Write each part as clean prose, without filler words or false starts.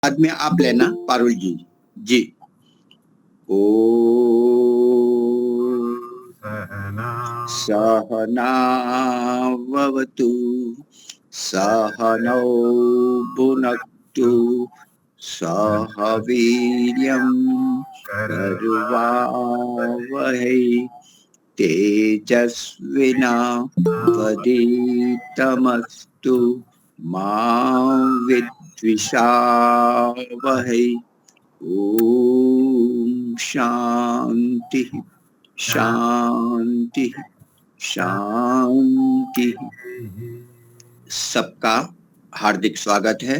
बाद में आप लेना पारुल जी। जी। ओ सहनावतु सहनौ भुनक्तु सह वीर्यं करवावहै तेजस्विनावधीतमस्तु मा विद्विषावहै। ओम शांति शांति शांति। सबका हार्दिक स्वागत है।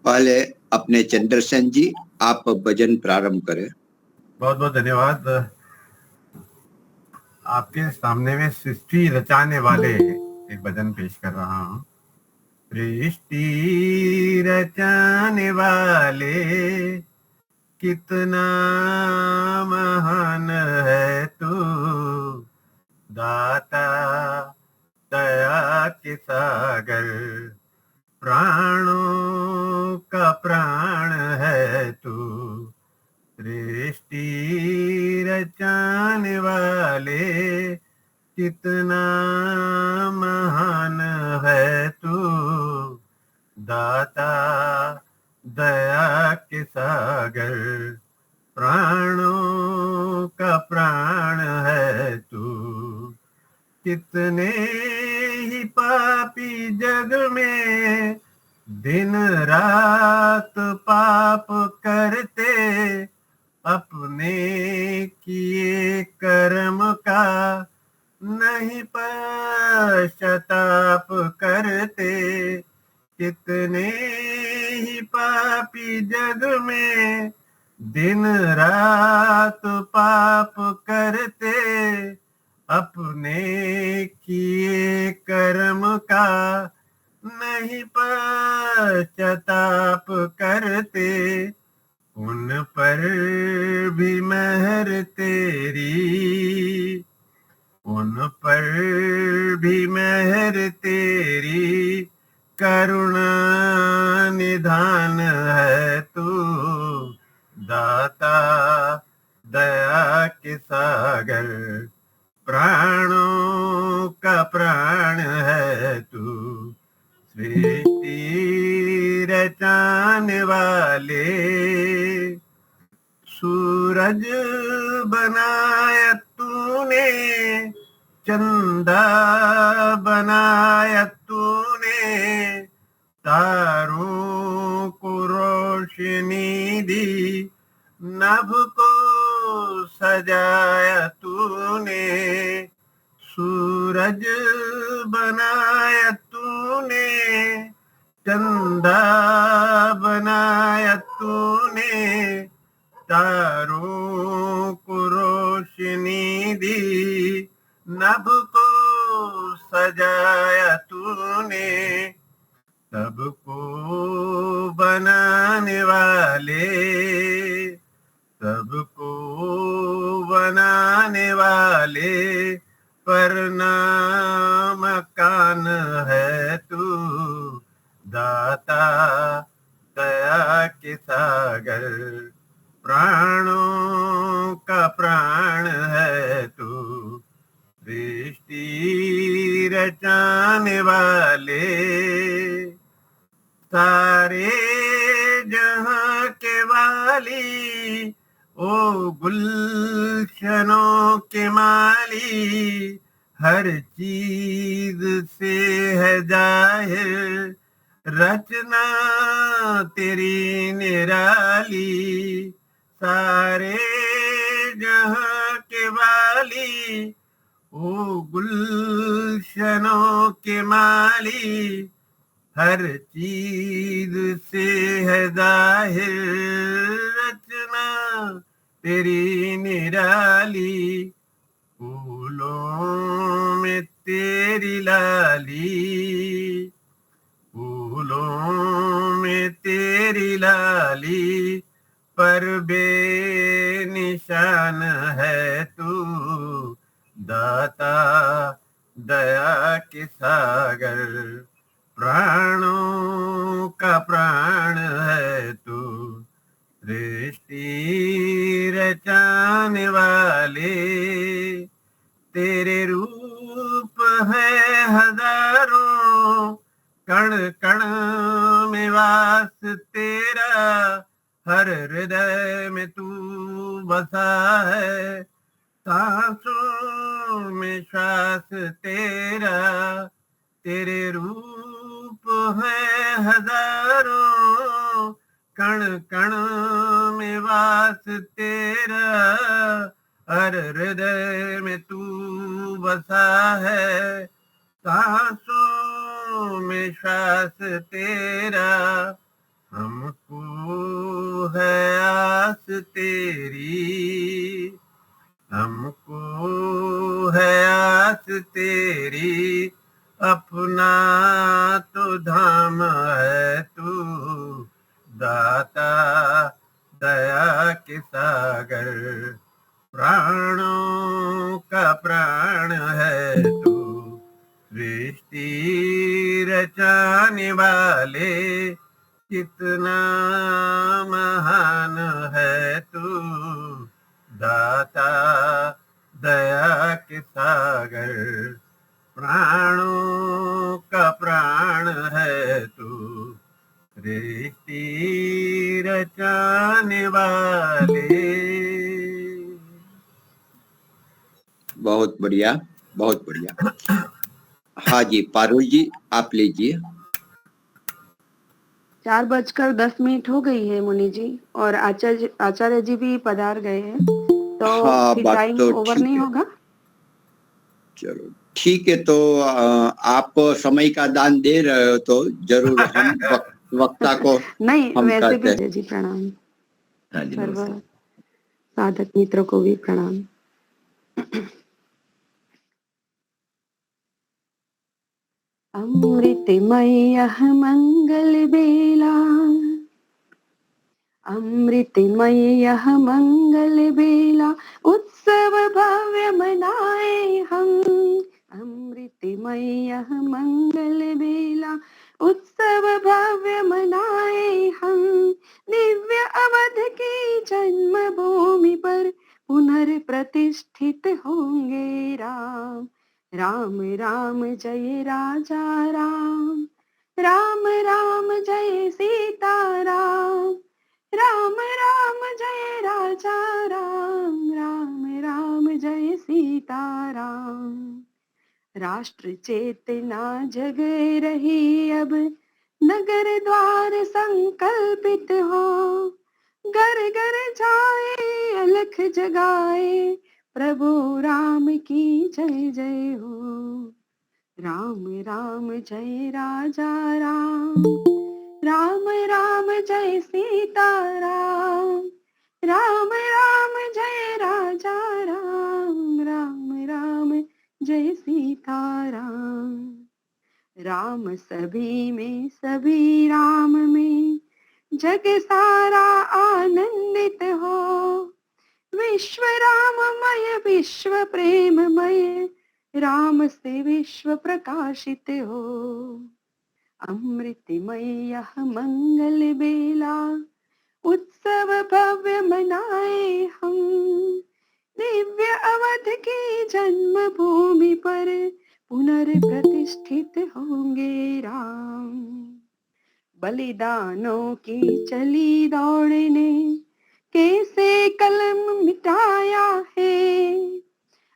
पहले अपने चंद्रसेन जी आप भजन प्रारंभ करें। बहुत बहुत धन्यवाद। आपके सामने में सृष्टि रचाने वाले एक भजन पेश कर रहा हूँ। सृष्टि रचाने वाले कितना महान है तू, दाता दया के सागर, प्राणों का प्राण है तू। सृष्टि रचाने वाले कितना महान है तू, दाता दया के सागर, प्राणों का प्राण है तू। कितने ही पापी जग में दिन रात पाप करते, अपने किए कर्म का नहीं पश्चाताप करते। कितने ही पापी जग में दिन रात पाप करते, अपने किए कर्म का नहीं पश्चाताप करते। उन पर भी मेहर तेरी, उन पर भी मेहर तेरी, करुणा निधान है तू, दाता दया के सागर, प्राणों का प्राण है तू। सृष्टि रचाने वाले, सूरज बनाया तूने, चंदा बनाया तूने, तारों को रोशनी दी, नभ को सजाया तूने। सूरज बनाया तूने, चंदा बनाया तूने, तारों को रोशनी दी, नभ को सजाया तूने। सबको बनाने वाले, सबको बनाने वाले, पर नाम कान है तू, दाता दया के सागर, प्राणों का प्राण है तू। सृष्टि रचाने वाले, सारे जहां के वाली, ओ गुलशनों के माली, हर चीज से है जाहिर रचना तेरी निराली। सारे जहां के वाली, ओ गुलशनों के माली, हर चीज से है जाहिर रचना तेरी निराली। फूलों में तेरी लाली, फूलों में तेरी लाली, पर बेनिशान है तू, दाता दया के सागर, प्राणों का प्राण है सृष्टि रचाने वाले, तेरे रूप है हजारों, कण कण में वास तेरा, हर हृदय में तू बसा है, सांसों में श्वास तेरा, तेरे रूप है हजारों, कण कण में वास तेरा, हर हृदय में तू बसा है, सांसों में श्वास तेरा, हमको है आस तेरी, हमको है आस तेरी, अपना तो धाम है तू, दाता दया के सागर, प्राणों का प्राण है तू, सृष्टि रचाने वाले, कितना महान है तू, दाता दया के सागर, प्राणों का प्राण है तू, सृष्टि रचाने वाले। बहुत बढ़िया, बहुत बढ़िया। हाँ जी, पारुल जी आप लीजिए। 4:10 हो गई है मुनि जी, और आचार्य जी भी पधार गए हैं, तो हाँ, फिर बात टाइम तो ओवर ठीक नहीं है। होगा? चलो ठीक है, तो आप समय का दान दे रहे हो तो जरूर हम वक्ता को नहीं, हम वैसे कहते भी हैं। जी प्रणाम, हाँ जी, सर्व नमस्ते। साधक मित्रों को भी प्रणाम। अमृतमय मंगल बेला, अमृतमय मंगल बेला, उत्सव भव्य मनाए हम। अमृतमय मंगल बेला, उत्सव भव्य मनाए हम। दिव्य अवध की जन्मभूमि पर पुनर्प्रतिष्ठित होंगे राम। राम राम जय राजा राम, राम राम जय सीता राम, राम राम जय राजा राम, राम राम जय सीता राम। राष्ट्र चेतना जग रही अब, नगर द्वार संकल्पित हो। घर घर जाए अलख जगाए, प्रभु राम की जय जय हो। राम राम जय राजा राम, राम राम जय सीता राम, राम राम जय राजा राम, राम राम जय सीता राम। राम सभी में सभी राम में, जग सारा आनंदित हो। विश्व राममय विश्व प्रेममय, राम से विश्व प्रकाशित हो। अमृतमय मंगल बेला, उत्सव भव्य मनाए हम। दिव्य अवध की जन्मभूमि पर पुनर्प्रतिष्ठित होंगे राम। बलिदानों की चली दौड़ ने कैसे कलम मिटाया है।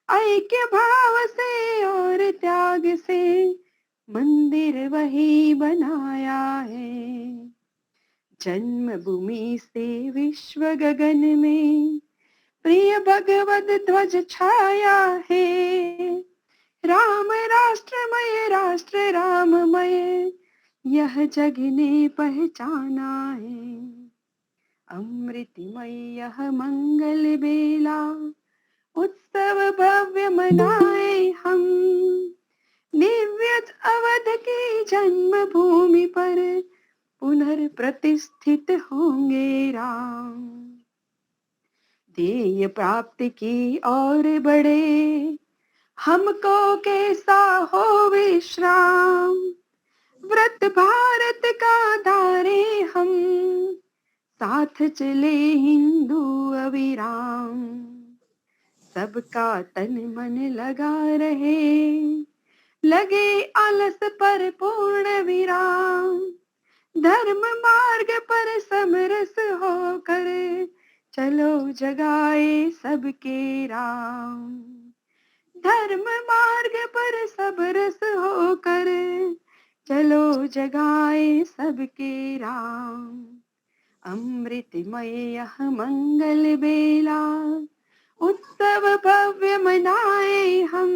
ऐक्य भाव से और त्याग से मंदिर वही बनाया है। जन्मभूमि से विश्व गगन में प्रिय भगवत ध्वज छाया है। राम राष्ट्रमय राष्ट्र राममय, यह जग ने पहचाना है। अमृतमय यह मंगल बेला, उत्सव भव्य मनाए हम। दिव्य अवध की जन्मभूमि पर पुनर्प्रतिष्ठित होंगे राम। ध्येय प्राप्ति की और बढ़े, हमको कैसा हो विश्राम। व्रत भारत का धारे हम, साथ चले हिंदू अविराम, सबका तन मन लगा रहे, लगे आलस पर पूर्ण विराम, धर्म मार्ग पर समरस होकर, चलो जगाए सबके राम। धर्म मार्ग पर समरस होकर, चलो जगाए सबके राम। अमृतमय यह मंगल बेला, उत्सव भव्य मनाए हम,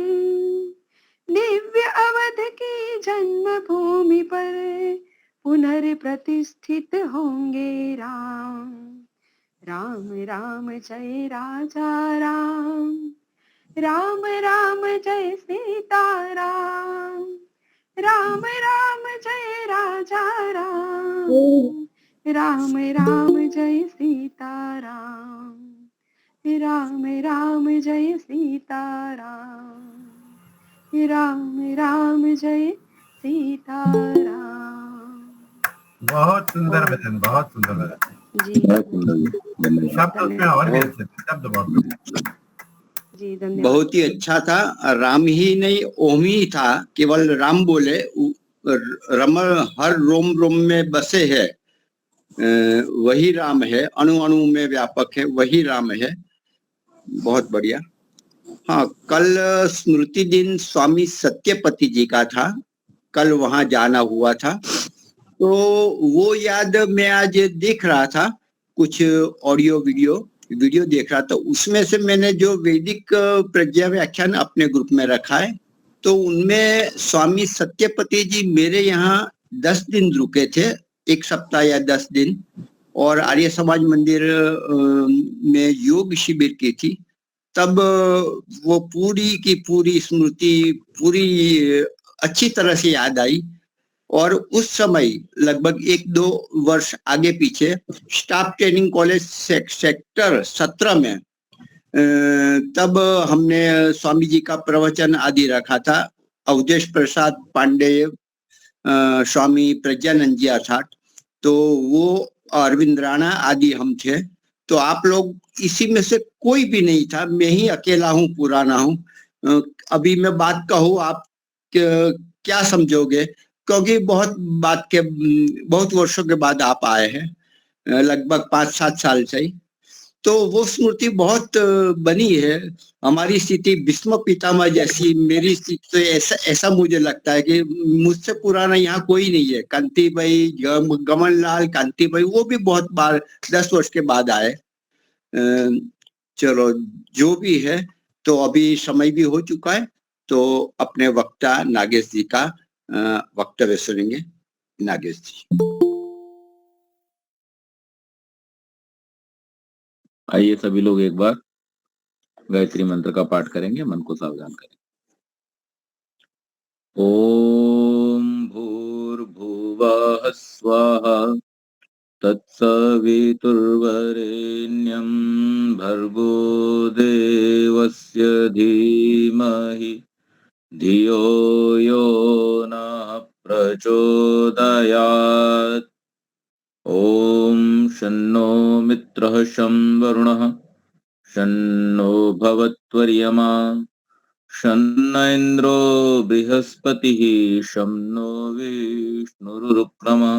दिव्य अवध की जन्मभूमि पर पुनर्प्रतिष्ठित होंगे राम। राम राम जय राजा राम, राम राम जय सीता राम, राम राम जय राजा राम, राम राम जय सीता राम, राम राम जय सीता राम, राम राम जय सीता राम। बहुत सुंदर भजन, बहुत सुंदर भजन जी शब्द उसमें और भी अच्छे थे, शब्द बहुत बढ़िया। जी धन्यवाद। बहुत ही अच्छा था। राम ही नहीं ओम ही था, केवल राम बोले, रमण हर रोम रोम में बसे है, वही राम है, अणु अणु में व्यापक है, वही राम है। बहुत बढ़िया। हाँ, कल स्मृति दिन स्वामी सत्यपति जी का था, कल वहां जाना हुआ था, तो वो याद मैं आज देख रहा था, कुछ ऑडियो वीडियो देख रहा था। उसमें से मैंने जो वैदिक प्रज्ञा व्याख्यान अपने ग्रुप में रखा है, तो उनमें स्वामी सत्यपति जी मेरे यहाँ 10 दिन रुके थे, 1 सप्ताह या 10 दिन, और आर्य समाज मंदिर में योग शिविर की थी। तब वो पूरी की पूरी स्मृति पूरी अच्छी तरह से याद आई। और उस समय लगभग 1-2 वर्ष आगे पीछे स्टाफ ट्रेनिंग कॉलेज सेक्टर 17 में तब हमने स्वामी जी का प्रवचन आदि रखा था। अवधेश प्रसाद पांडे, स्वामी प्रज्ञानंद जी अर्थात, तो वो अरविंद राणा आदि हम थे। तो आप लोग इसी में से कोई भी नहीं था, मैं ही अकेला हूँ, पुराना हूँ। अभी मैं बात कहूँ, आप क्या समझोगे? क्योंकि बहुत वर्षों के बाद आप आए हैं, लगभग 5-7 साल से ही। तो वो स्मृति बहुत बनी है। हमारी स्थिति भीष्म पितामह जैसी, मेरी स्थिति तो ऐसा मुझे लगता है कि मुझसे पुराना यहाँ कोई नहीं है। कांति भाई, गमन लाल, कांति भाई, वो भी बहुत बार 10 वर्ष के बाद आए। चलो जो भी है, तो अभी समय भी हो चुका है, तो अपने वक्ता नागेश जी का वक्तव्य सुनेंगे। नागेश जी, आइए सभी लोग एक बार गायत्री मंत्र का पाठ करेंगे, मन को सावधान करें। ओम भूर्भुवः स्वाहा तत्सवितुर्वरेण्यं भर्गो देवस्य धीमहि धियो यो नः प्रचोदयात्। ओम शन्नो मित्रः शं वरुणः शन्नो भवत्वर्यमा शन्न इन्द्रो बृहस्पतिः शं नो विष्णुरुक्रमः।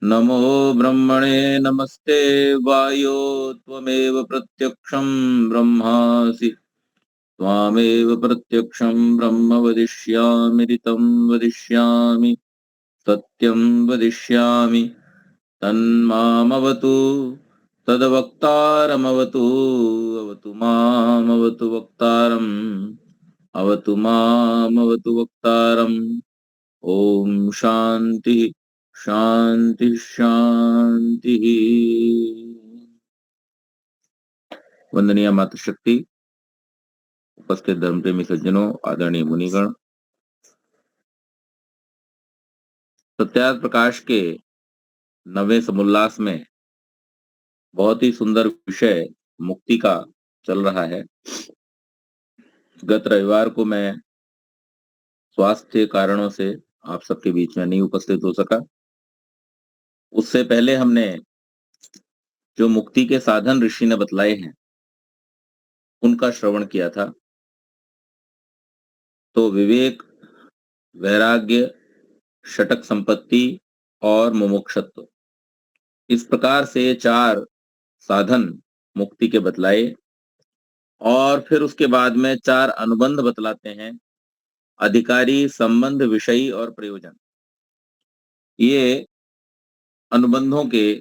नमो ब्रह्मणे नमस्ते वायो त्वमेव प्रत्यक्षं ब्रह्मासि त्वामेव प्रत्यक्षं ब्रह्म वदिष्यामि ऋतं वदिष्यामि सत्यं वदिष्यामि तन्मामवतु तद्वक्तारमवतु अवतु मामवतु वक्तारम् अवतु मामवतु वक्तारम्। ओम शांति शांति शांति। वंदनीय मातृशक्ति, उपस्थित धर्म प्रेमी सज्जनों, आदरणीय मुनिगण, सत्यार्थ प्रकाश के 9वें समुल्लास में बहुत ही सुंदर विषय मुक्ति का चल रहा है। गत रविवार को मैं स्वास्थ्य कारणों से आप सबके बीच में नहीं उपस्थित हो सका। उससे पहले हमने जो मुक्ति के साधन ऋषि ने बतलाए हैं उनका श्रवण किया था, तो विवेक, वैराग्य, षटक संपत्ति और मुमुक्षत्व, इस प्रकार से 4 साधन मुक्ति के बतलाए। और फिर उसके बाद में 4 अनुबंध बतलाते हैं, अधिकारी, संबंध, विषयी और प्रयोजन। ये अनुबंधों के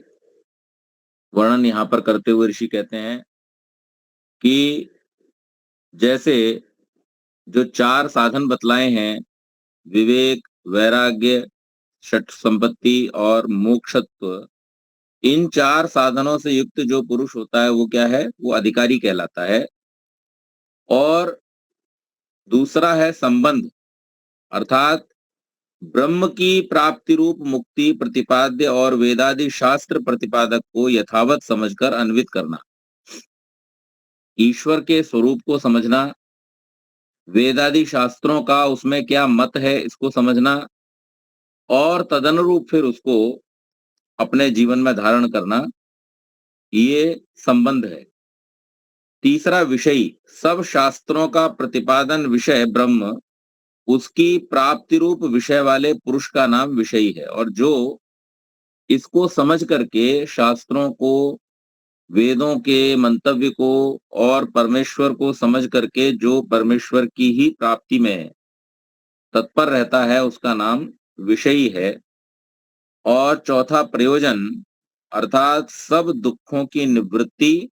वर्णन यहाँ पर करते हुए ऋषि कहते हैं कि जैसे जो 4 साधन बतलाए हैं, विवेक, वैराग्य, षट संपत्ति और मोक्षत्व, इन 4 साधनों से युक्त जो पुरुष होता है वो क्या है? वो अधिकारी कहलाता है। और दूसरा है संबंध, अर्थात ब्रह्म की प्राप्ति रूप मुक्ति प्रतिपाद्य और वेदादि शास्त्र प्रतिपादक को यथावत समझकर अन्वित करना, ईश्वर के स्वरूप को समझना, वेदादि शास्त्रों का उसमें क्या मत है इसको समझना, और तदनुरूप फिर उसको अपने जीवन में धारण करना, ये संबंध है। तीसरा विषयी, सब शास्त्रों का प्रतिपादन विषय ब्रह्म, उसकी प्राप्ति रूप विषय वाले पुरुष का नाम विषयी है। और जो इसको समझ करके शास्त्रों को, वेदों के मंतव्य को और परमेश्वर को समझ करके जो परमेश्वर की ही प्राप्ति में तत्पर रहता है उसका नाम विषयी है। और चौथा प्रयोजन, अर्थात सब दुखों की निवृत्ति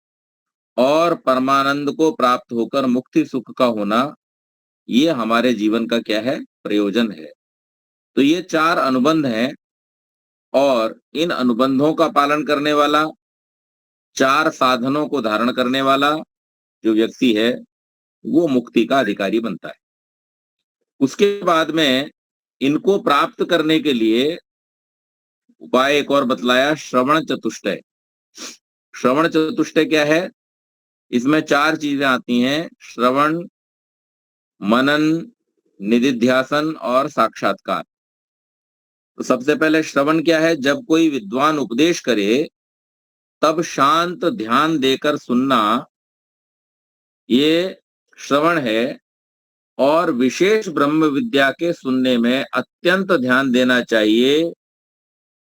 और परमानंद को प्राप्त होकर मुक्ति सुख का होना, ये हमारे जीवन का क्या है? प्रयोजन है। तो ये 4 अनुबंध हैं, और इन अनुबंधों का पालन करने वाला, 4 साधनों को धारण करने वाला जो व्यक्ति है वो मुक्ति का अधिकारी बनता है। उसके बाद में इनको प्राप्त करने के लिए उपाय एक और बतलाया, श्रवण चतुष्टय। श्रवण चतुष्टय क्या है? इसमें 4 चीजें आती हैं, श्रवण, मनन, निदिध्यासन और साक्षात्कार। तो सबसे पहले श्रवण क्या है? जब कोई विद्वान उपदेश करे तब शांत ध्यान देकर सुनना, ये श्रवण है। और विशेष ब्रह्म विद्या के सुनने में अत्यंत ध्यान देना चाहिए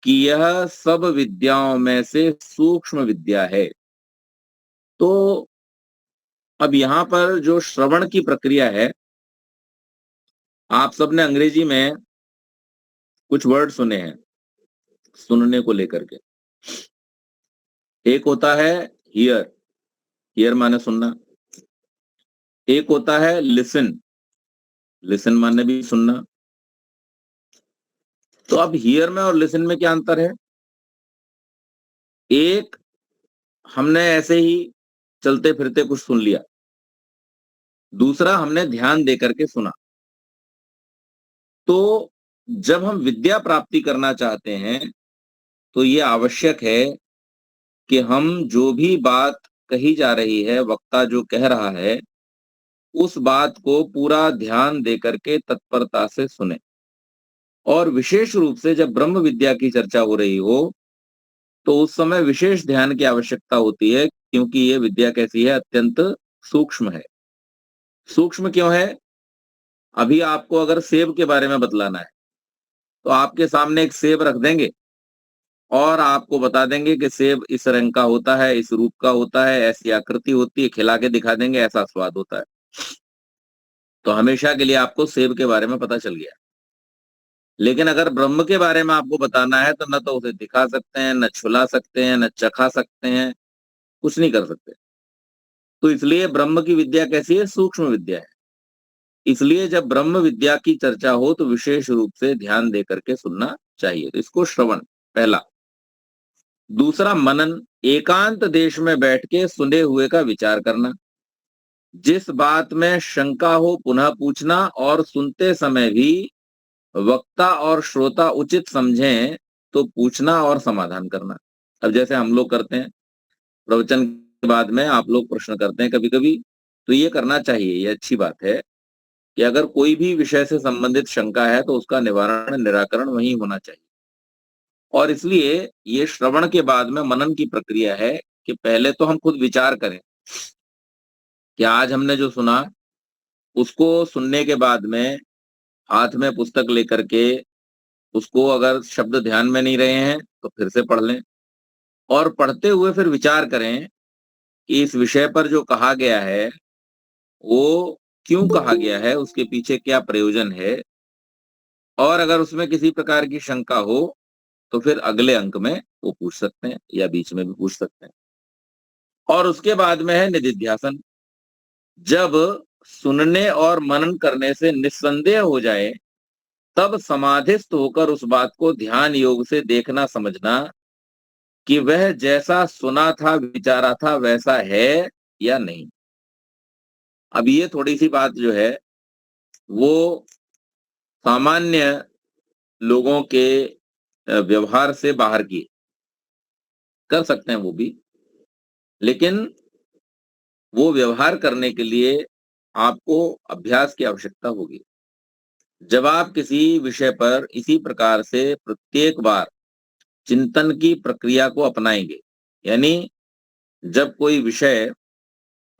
कि यह सब विद्याओं में से सूक्ष्म विद्या है। तो अब यहां पर जो श्रवण की प्रक्रिया है, आप सबने अंग्रेजी में कुछ वर्ड सुने हैं सुनने को लेकर के। एक होता है हियर, हियर माने सुनना। एक होता है लिसन, लिसन माने भी सुनना। तो अब हियर में और लिसन में क्या अंतर है? एक, हमने ऐसे ही चलते फिरते कुछ सुन लिया, दूसरा हमने ध्यान दे करके सुना। तो जब हम विद्या प्राप्ति करना चाहते हैं तो ये आवश्यक है कि हम जो भी बात कही जा रही है, वक्ता जो कह रहा है, उस बात को पूरा ध्यान दे करके तत्परता से सुने। और विशेष रूप से जब ब्रह्म विद्या की चर्चा हो रही हो तो उस समय विशेष ध्यान की आवश्यकता होती है, क्योंकि ये विद्या कैसी है? अत्यंत सूक्ष्म है। सूक्ष्म क्यों है? अभी आपको अगर सेब के बारे में बतलाना है तो आपके सामने एक सेब रख देंगे और आपको बता देंगे कि सेब इस रंग का होता है, इस रूप का होता है, ऐसी आकृति होती है, खिला के दिखा देंगे, ऐसा स्वाद होता है। तो हमेशा के लिए आपको सेब के बारे में पता चल गया। लेकिन अगर ब्रह्म के बारे में आपको बताना है तो न तो उसे दिखा सकते हैं, न छुला सकते हैं, न चखा सकते हैं, कुछ नहीं कर सकते। तो इसलिए ब्रह्म की विद्या कैसी है? सूक्ष्म विद्या है। इसलिए जब ब्रह्म विद्या की चर्चा हो तो विशेष रूप से ध्यान दे करके सुनना चाहिए। तो इसको श्रवण पहला। दूसरा मनन, एकांत देश में बैठ के सुने हुए का विचार करना। जिस बात में शंका हो पुनः पूछना, और सुनते समय भी वक्ता और श्रोता उचित समझें तो पूछना और समाधान करना। अब जैसे हम लोग करते हैं, प्रवचन के बाद में आप लोग प्रश्न करते हैं कभी कभी, तो ये करना चाहिए। ये अच्छी बात है कि अगर कोई भी विषय से संबंधित शंका है तो उसका निवारण, निराकरण वहीं होना चाहिए। और इसलिए ये श्रवण के बाद में मनन की प्रक्रिया है कि पहले तो हम खुद विचार करें कि आज हमने जो सुना उसको सुनने के बाद में हाथ में पुस्तक लेकर के उसको अगर शब्द ध्यान में नहीं रहे हैं तो फिर से पढ़ लें और पढ़ते हुए फिर विचार करें कि इस विषय पर जो कहा गया है वो क्यों कहा गया है, उसके पीछे क्या प्रयोजन है, और अगर उसमें किसी प्रकार की शंका हो तो फिर अगले अंक में वो पूछ सकते हैं या बीच में भी पूछ सकते हैं। और उसके बाद में है निधिध्यासन। जब सुनने और मनन करने से निस्संदेह हो जाए तब समाधिस्थ होकर उस बात को ध्यान योग से देखना समझना कि वह जैसा सुना था विचारा था वैसा है या नहीं। अब ये थोड़ी सी बात जो है वो सामान्य लोगों के व्यवहार से बाहर की कर सकते हैं वो भी, लेकिन वो व्यवहार करने के लिए आपको अभ्यास की आवश्यकता होगी। जब आप किसी विषय पर इसी प्रकार से प्रत्येक बार चिंतन की प्रक्रिया को अपनाएंगे, यानी जब कोई विषय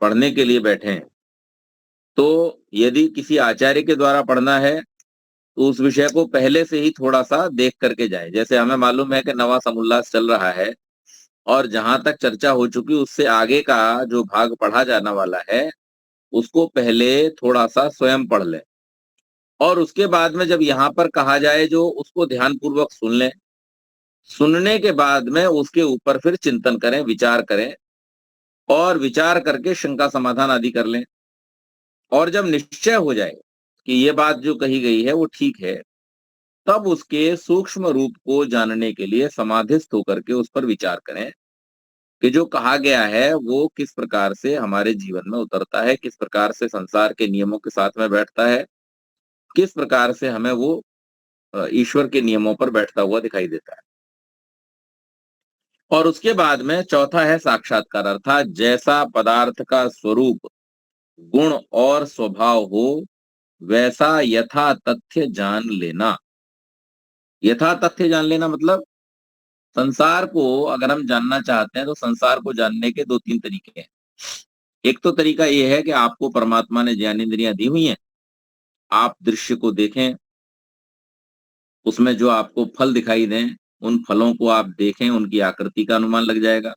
पढ़ने के लिए बैठे तो यदि किसी आचार्य के द्वारा पढ़ना है तो उस विषय को पहले से ही थोड़ा सा देख करके जाए। जैसे हमें मालूम है कि नवा समुल्लास चल रहा है और जहां तक चर्चा हो चुकी उससे आगे का जो भाग पढ़ा जाने वाला है उसको पहले थोड़ा सा स्वयं पढ़ लें और उसके बाद में जब यहाँ पर कहा जाए जो उसको ध्यान पूर्वक सुन लें। सुनने के बाद में उसके ऊपर फिर चिंतन करें, विचार करें और विचार करके शंका समाधान आदि कर लें। और जब निश्चय हो जाए कि ये बात जो कही गई है वो ठीक है तब उसके सूक्ष्म रूप को जानने के लिए समाधिस्थ होकर के उस पर विचार करें कि जो कहा गया है वो किस प्रकार से हमारे जीवन में उतरता है, किस प्रकार से संसार के नियमों के साथ में बैठता है, किस प्रकार से हमें वो ईश्वर के नियमों पर बैठता हुआ दिखाई देता है। और उसके बाद में चौथा है साक्षात्कार, अर्थात जैसा पदार्थ का स्वरूप, गुण और स्वभाव हो वैसा यथा तथ्य जान लेना। यथा तथ्य जान लेना मतलब संसार को अगर हम जानना चाहते हैं तो संसार को जानने के 2-3 तरीके हैं। एक तो तरीका यह है कि आपको परमात्मा ने ज्ञानेंद्रियां दी हुई हैं, आप दृश्य को देखें, उसमें जो आपको फल दिखाई दें उन फलों को आप देखें, उनकी आकृति का अनुमान लग जाएगा,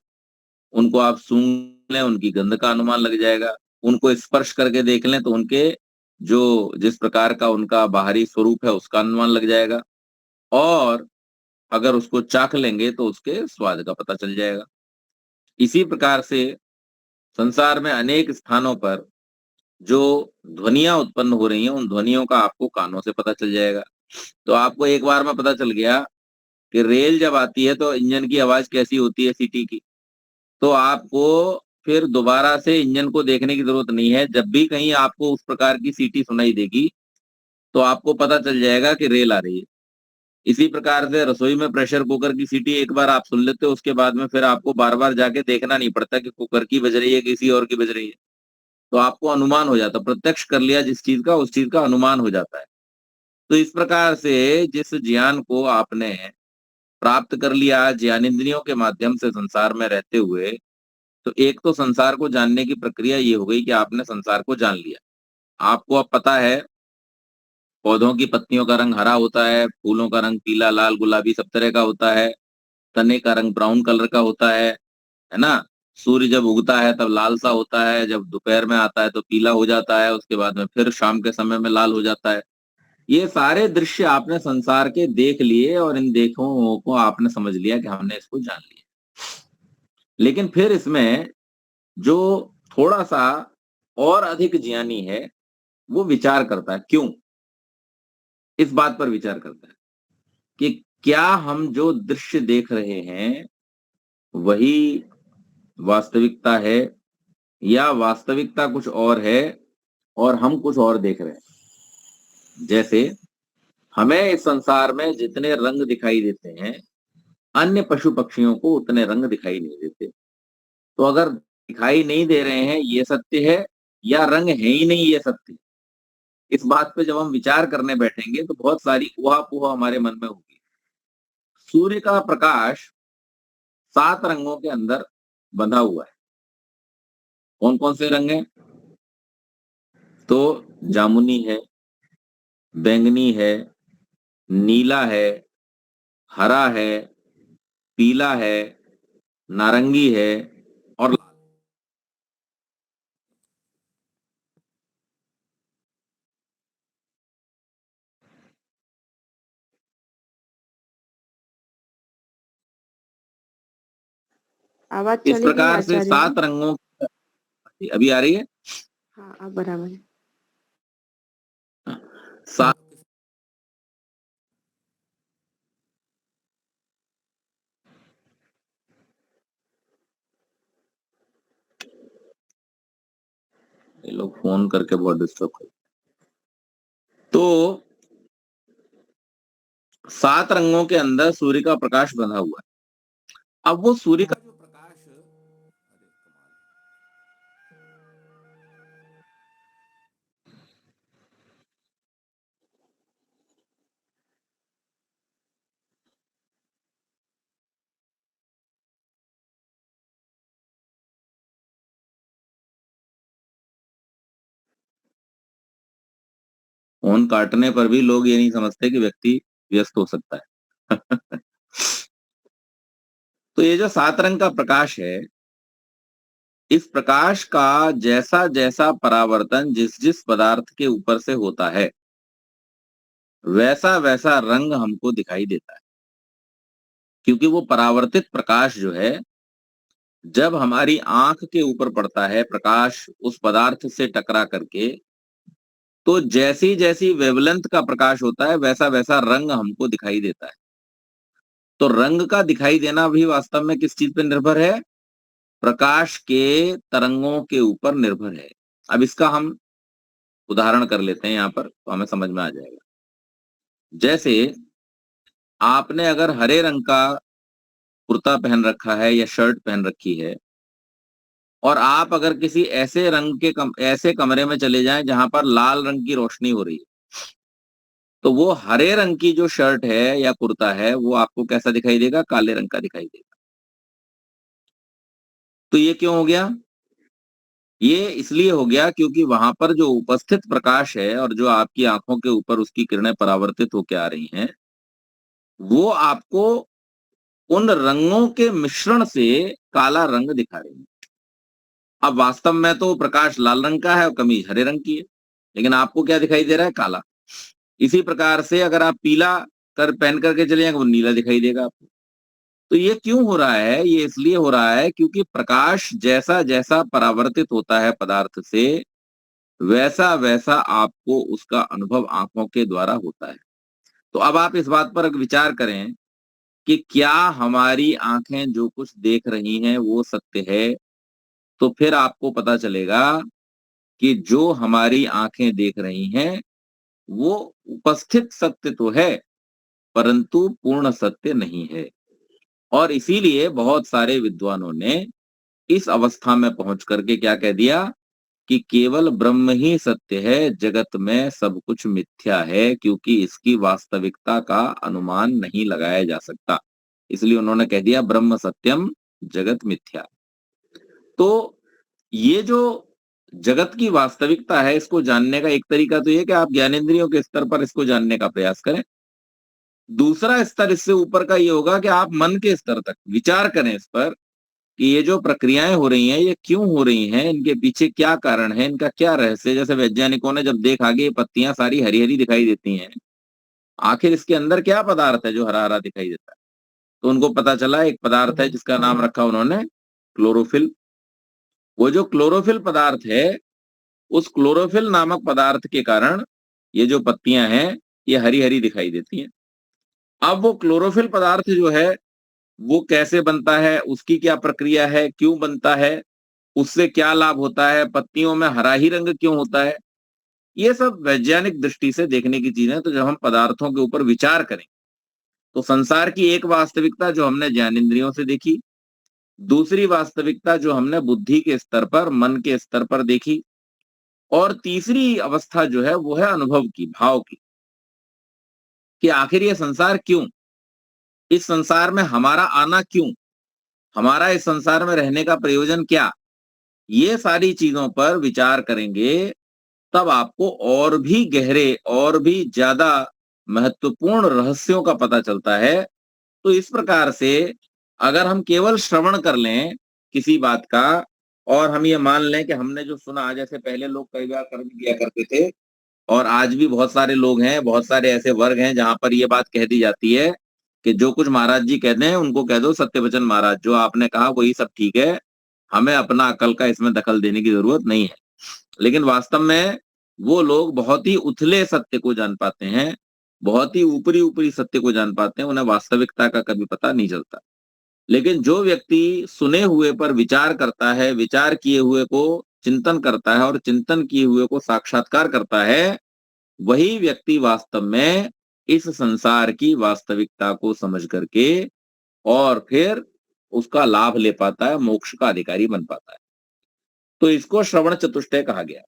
उनको आप सूंघ लें, उनकी गंध का अनुमान लग जाएगा, उनको स्पर्श करके देख लें तो उनके जो जिस प्रकार का उनका बाहरी स्वरूप है उसका अनुमान लग जाएगा, और अगर उसको चाख लेंगे तो उसके स्वाद का पता चल जाएगा। इसी प्रकार से संसार में अनेक स्थानों पर जो ध्वनियां उत्पन्न हो रही हैं उन ध्वनियों का आपको कानों से पता चल जाएगा। तो आपको एक बार में पता चल गया कि रेल जब आती है तो इंजन की आवाज कैसी होती है सीटी की, तो आपको फिर दोबारा से इंजन को देखने की जरूरत नहीं है। जब भी कहीं आपको उस प्रकार की सीटी सुनाई देगी तो आपको पता चल जाएगा कि रेल आ रही है। इसी प्रकार से रसोई में प्रेशर कुकर की सीटी एक बार आप सुन लेते हो उसके बाद में फिर आपको बार बार जाके देखना नहीं पड़ता कि कुकर की बज रही है किसी और की बज रही है, तो आपको अनुमान हो जाता, प्रत्यक्ष कर लिया जिस चीज का उस चीज का अनुमान हो जाता है। तो इस प्रकार से जिस ज्ञान को आपने प्राप्त कर लिया ज्ञानेंद्रियों के माध्यम से संसार में रहते हुए, तो एक तो संसार को जानने की प्रक्रिया ये हो गई कि आपने संसार को जान लिया। आपको अब पता है पौधों की पत्तियों का रंग हरा होता है, फूलों का रंग पीला, लाल, गुलाबी सब तरह का होता है, तने का रंग ब्राउन कलर का होता है ना। सूर्य जब उगता है तब लाल सा होता है, जब दोपहर में आता है तो पीला हो जाता है, उसके बाद में फिर शाम के समय में लाल हो जाता है। ये सारे दृश्य आपने संसार के देख लिए और इन देखों को आपने समझ लिया कि हमने इसको जान लिया। लेकिन फिर इसमें जो थोड़ा सा और अधिक ज्ञानी है वो विचार करता है, क्यों, इस बात पर विचार करता है कि क्या हम जो दृश्य देख रहे हैं वही वास्तविकता है या वास्तविकता कुछ और है और हम कुछ और देख रहे हैं। जैसे हमें इस संसार में जितने रंग दिखाई देते हैं अन्य पशु पक्षियों को उतने रंग दिखाई नहीं देते। तो अगर दिखाई नहीं दे रहे हैं ये सत्य है या रंग है ही नहीं ये सत्य है, इस बात पे जब हम विचार करने बैठेंगे तो बहुत सारी ऊहा पोहा हमारे मन में होगी। सूर्य का प्रकाश 7 रंगों के अंदर बंधा हुआ है। कौन कौन से रंग हैं? तो जामुनी है, बैंगनी है, नीला है, हरा है, पीला है, नारंगी है और लाल। आवाज इस चली गई प्रकार से आचार्य 7 जी। रंगों अभी आ रही है। हाँ, अब बराबर है। सात ये लोग फोन करके बहुत डिस्टर्ब कर। तो 7 रंगों के अंदर सूर्य का प्रकाश बंधा हुआ है। अब वो सूर्य का जो प्रकाश, अरे फोन काटने पर भी लोग ये नहीं समझते कि व्यक्ति व्यस्त हो सकता है। तो ये जो 7 रंग का प्रकाश है, इस प्रकाश का जैसा जैसा परावर्तन जिस जिस पदार्थ के ऊपर से होता है, वैसा वैसा रंग हमको दिखाई देता है। क्योंकि वो परावर्तित प्रकाश जो है, जब हमारी आंख के ऊपर पड़ता है प्रकाश उस पदार्थ से टकरा करके, तो जैसी जैसी वेवलेंथ का प्रकाश होता है वैसा वैसा रंग हमको दिखाई देता है। तो रंग का दिखाई देना भी वास्तव में किस चीज पर निर्भर है? प्रकाश के तरंगों के ऊपर निर्भर है। अब इसका हम उदाहरण कर लेते हैं यहाँ पर, तो हमें समझ में आ जाएगा। जैसे आपने अगर हरे रंग का कुर्ता पहन रखा है या शर्ट पहन रखी है, और आप अगर किसी ऐसे रंग के ऐसे कमरे में चले जाएं जहां पर लाल रंग की रोशनी हो रही है, तो वो हरे रंग की जो शर्ट है या कुर्ता है वो आपको कैसा दिखाई देगा? काले रंग का दिखाई देगा। तो ये क्यों हो गया? ये इसलिए हो गया क्योंकि वहां पर जो उपस्थित प्रकाश है और जो आपकी आंखों के ऊपर उसकी किरणें परावर्तित होकर आ रही हैं, वो आपको उन रंगों के मिश्रण से काला रंग दिखा रही है। अब वास्तव में तो प्रकाश लाल रंग का है और कमीज हरे रंग की है, लेकिन आपको क्या दिखाई दे रहा है? काला। इसी प्रकार से अगर आप पीला पहन करके चले जाएंगे, वो नीला दिखाई देगा आपको। तो ये क्यों हो रहा है? ये इसलिए हो रहा है क्योंकि प्रकाश जैसा जैसा परावर्तित होता है पदार्थ से, वैसा वैसा आपको उसका अनुभव आंखों के द्वारा होता है। तो अब आप इस बात पर विचार करें कि क्या हमारी आंखें जो कुछ देख रही हैं वो सत्य है? तो फिर आपको पता चलेगा कि जो हमारी आंखें देख रही हैं वो उपस्थित सत्य तो है, परंतु पूर्ण सत्य नहीं है। और इसीलिए बहुत सारे विद्वानों ने इस अवस्था में पहुंच करके क्या कह दिया कि केवल ब्रह्म ही सत्य है, जगत में सब कुछ मिथ्या है, क्योंकि इसकी वास्तविकता का अनुमान नहीं लगाया जा सकता। इसलिए उन्होंने कह दिया ब्रह्म सत्यम जगत मिथ्या। तो ये जो जगत की वास्तविकता है, इसको जानने का एक तरीका तो ये कि आप ज्ञानेंद्रियों के स्तर पर इसको जानने का प्रयास करें। दूसरा स्तर इससे ऊपर का ये होगा कि आप मन के स्तर तक विचार करें इस पर कि ये जो प्रक्रियाएं हो रही हैं ये क्यों हो रही हैं, इनके पीछे क्या कारण है, इनका क्या रहस्य है। जैसे वैज्ञानिकों ने जब देखा कि ये पत्तियां सारी हरी हरी दिखाई देती हैं, आखिर इसके अंदर क्या पदार्थ है जो हरा हरा दिखाई देता है, तो उनको पता चला एक पदार्थ है जिसका नाम रखा उन्होंने क्लोरोफिल। वो जो क्लोरोफिल पदार्थ है, उस क्लोरोफिल नामक पदार्थ के कारण ये जो पत्तियां हैं ये हरी हरी दिखाई देती हैं। अब वो क्लोरोफिल पदार्थ जो है वो कैसे बनता है, उसकी क्या प्रक्रिया है, क्यों बनता है, उससे क्या लाभ होता है, पत्तियों में हरा ही रंग क्यों होता है, ये सब वैज्ञानिक दृष्टि से देखने की चीजें। तो जब हम पदार्थों के ऊपर विचार करें तो संसार की एक वास्तविकता जो हमने ज्ञानेंद्रियों से देखी, दूसरी वास्तविकता जो हमने बुद्धि के स्तर पर, मन के स्तर पर देखी, और तीसरी अवस्था जो है वो है अनुभव की, भाव की, कि आखिर ये संसार क्यों। इस संसार में हमारा आना क्यों, हमारा इस संसार में रहने का प्रयोजन क्या, ये सारी चीजों पर विचार करेंगे, तब आपको और भी गहरे और भी ज्यादा महत्वपूर्ण रहस्यों का पता चलता है। तो इस प्रकार से अगर हम केवल श्रवण कर लें किसी बात का और हम ये मान लें कि हमने जो सुना, जैसे पहले लोग कई बार कर भी दिया करते थे और आज भी बहुत सारे लोग हैं, बहुत सारे ऐसे वर्ग हैं जहां पर ये बात कह दी जाती है कि जो कुछ महाराज जी कहते हैं उनको कह दो सत्य वचन महाराज, जो आपने कहा वही सब ठीक है, हमें अपना अकल का इसमें दखल देने की जरूरत नहीं है। लेकिन वास्तव में वो लोग बहुत ही उथले सत्य को जान पाते हैं, बहुत ही ऊपरी ऊपरी सत्य को जान पाते हैं, उन्हें वास्तविकता का कभी पता नहीं चलता। लेकिन जो व्यक्ति सुने हुए पर विचार करता है, विचार किए हुए को चिंतन करता है और चिंतन किए हुए को साक्षात्कार करता है, वही व्यक्ति वास्तव में इस संसार की वास्तविकता को समझ करके और फिर उसका लाभ ले पाता है, मोक्ष का अधिकारी बन पाता है। तो इसको श्रवण चतुष्टय कहा गया।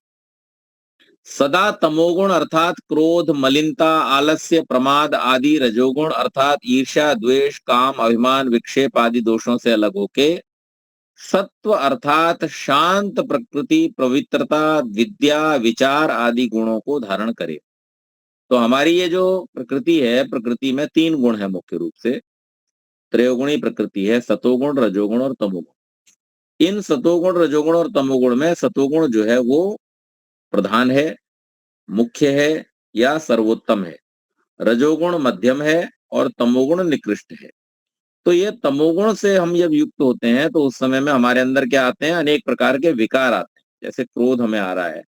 सदा तमोगुण अर्थात क्रोध, मलिनता, आलस्य, प्रमाद आदि रजोगुण अर्थात ईर्ष्या, द्वेष, काम, अभिमान, विक्षेप आदि दोषों से अलग होके सत्व अर्थात शांत प्रकृति, पवित्रता, विद्या, विचार आदि गुणों को धारण करे। तो हमारी ये जो प्रकृति है, प्रकृति में 3 गुण है मुख्य रूप से। त्रयोगुणी प्रकृति है, सतोगुण, रजोगुण और तमोगुण। इन सतोगुण, रजोगुण और तमोगुण में सतोगुण जो है वो प्रधान है, मुख्य है या सर्वोत्तम है, रजोगुण मध्यम है और तमोगुण निकृष्ट है। तो ये तमोगुण से हम जब युक्त होते हैं तो उस समय में हमारे अंदर क्या आते हैं, अनेक प्रकार के विकार आते हैं। जैसे क्रोध हमें आ रहा है,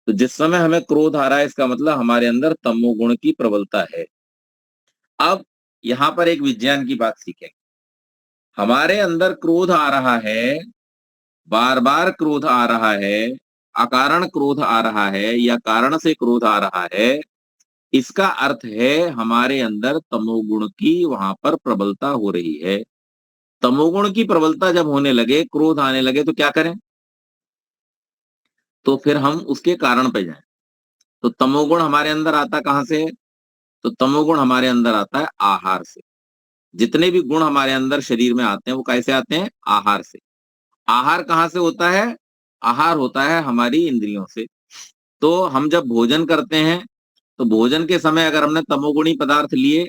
तो जिस समय हमें क्रोध आ रहा है इसका मतलब हमारे अंदर तमोगुण की प्रबलता है। अब यहां पर एक विज्ञान की बात सीखेंगे। हमारे अंदर क्रोध आ रहा है, बार बार क्रोध आ रहा है, अकारण क्रोध आ रहा है या कारण से क्रोध आ रहा है, इसका अर्थ है हमारे अंदर तमोगुण की वहां पर प्रबलता हो रही है। तमोगुण की प्रबलता जब होने लगे, क्रोध आने लगे, तो क्या करें? तो फिर हम उसके कारण पे जाएं। तो तमोगुण हमारे अंदर आता कहां से? तो तमोगुण हमारे अंदर आता है आहार से। जितने भी गुण हमारे अंदर शरीर में आते हैं वो कैसे आते हैं? आहार से। आहार कहां से होता है? आहार होता है हमारी इंद्रियों से। तो हम जब भोजन करते हैं तो भोजन के समय अगर हमने तमोगुणी पदार्थ लिए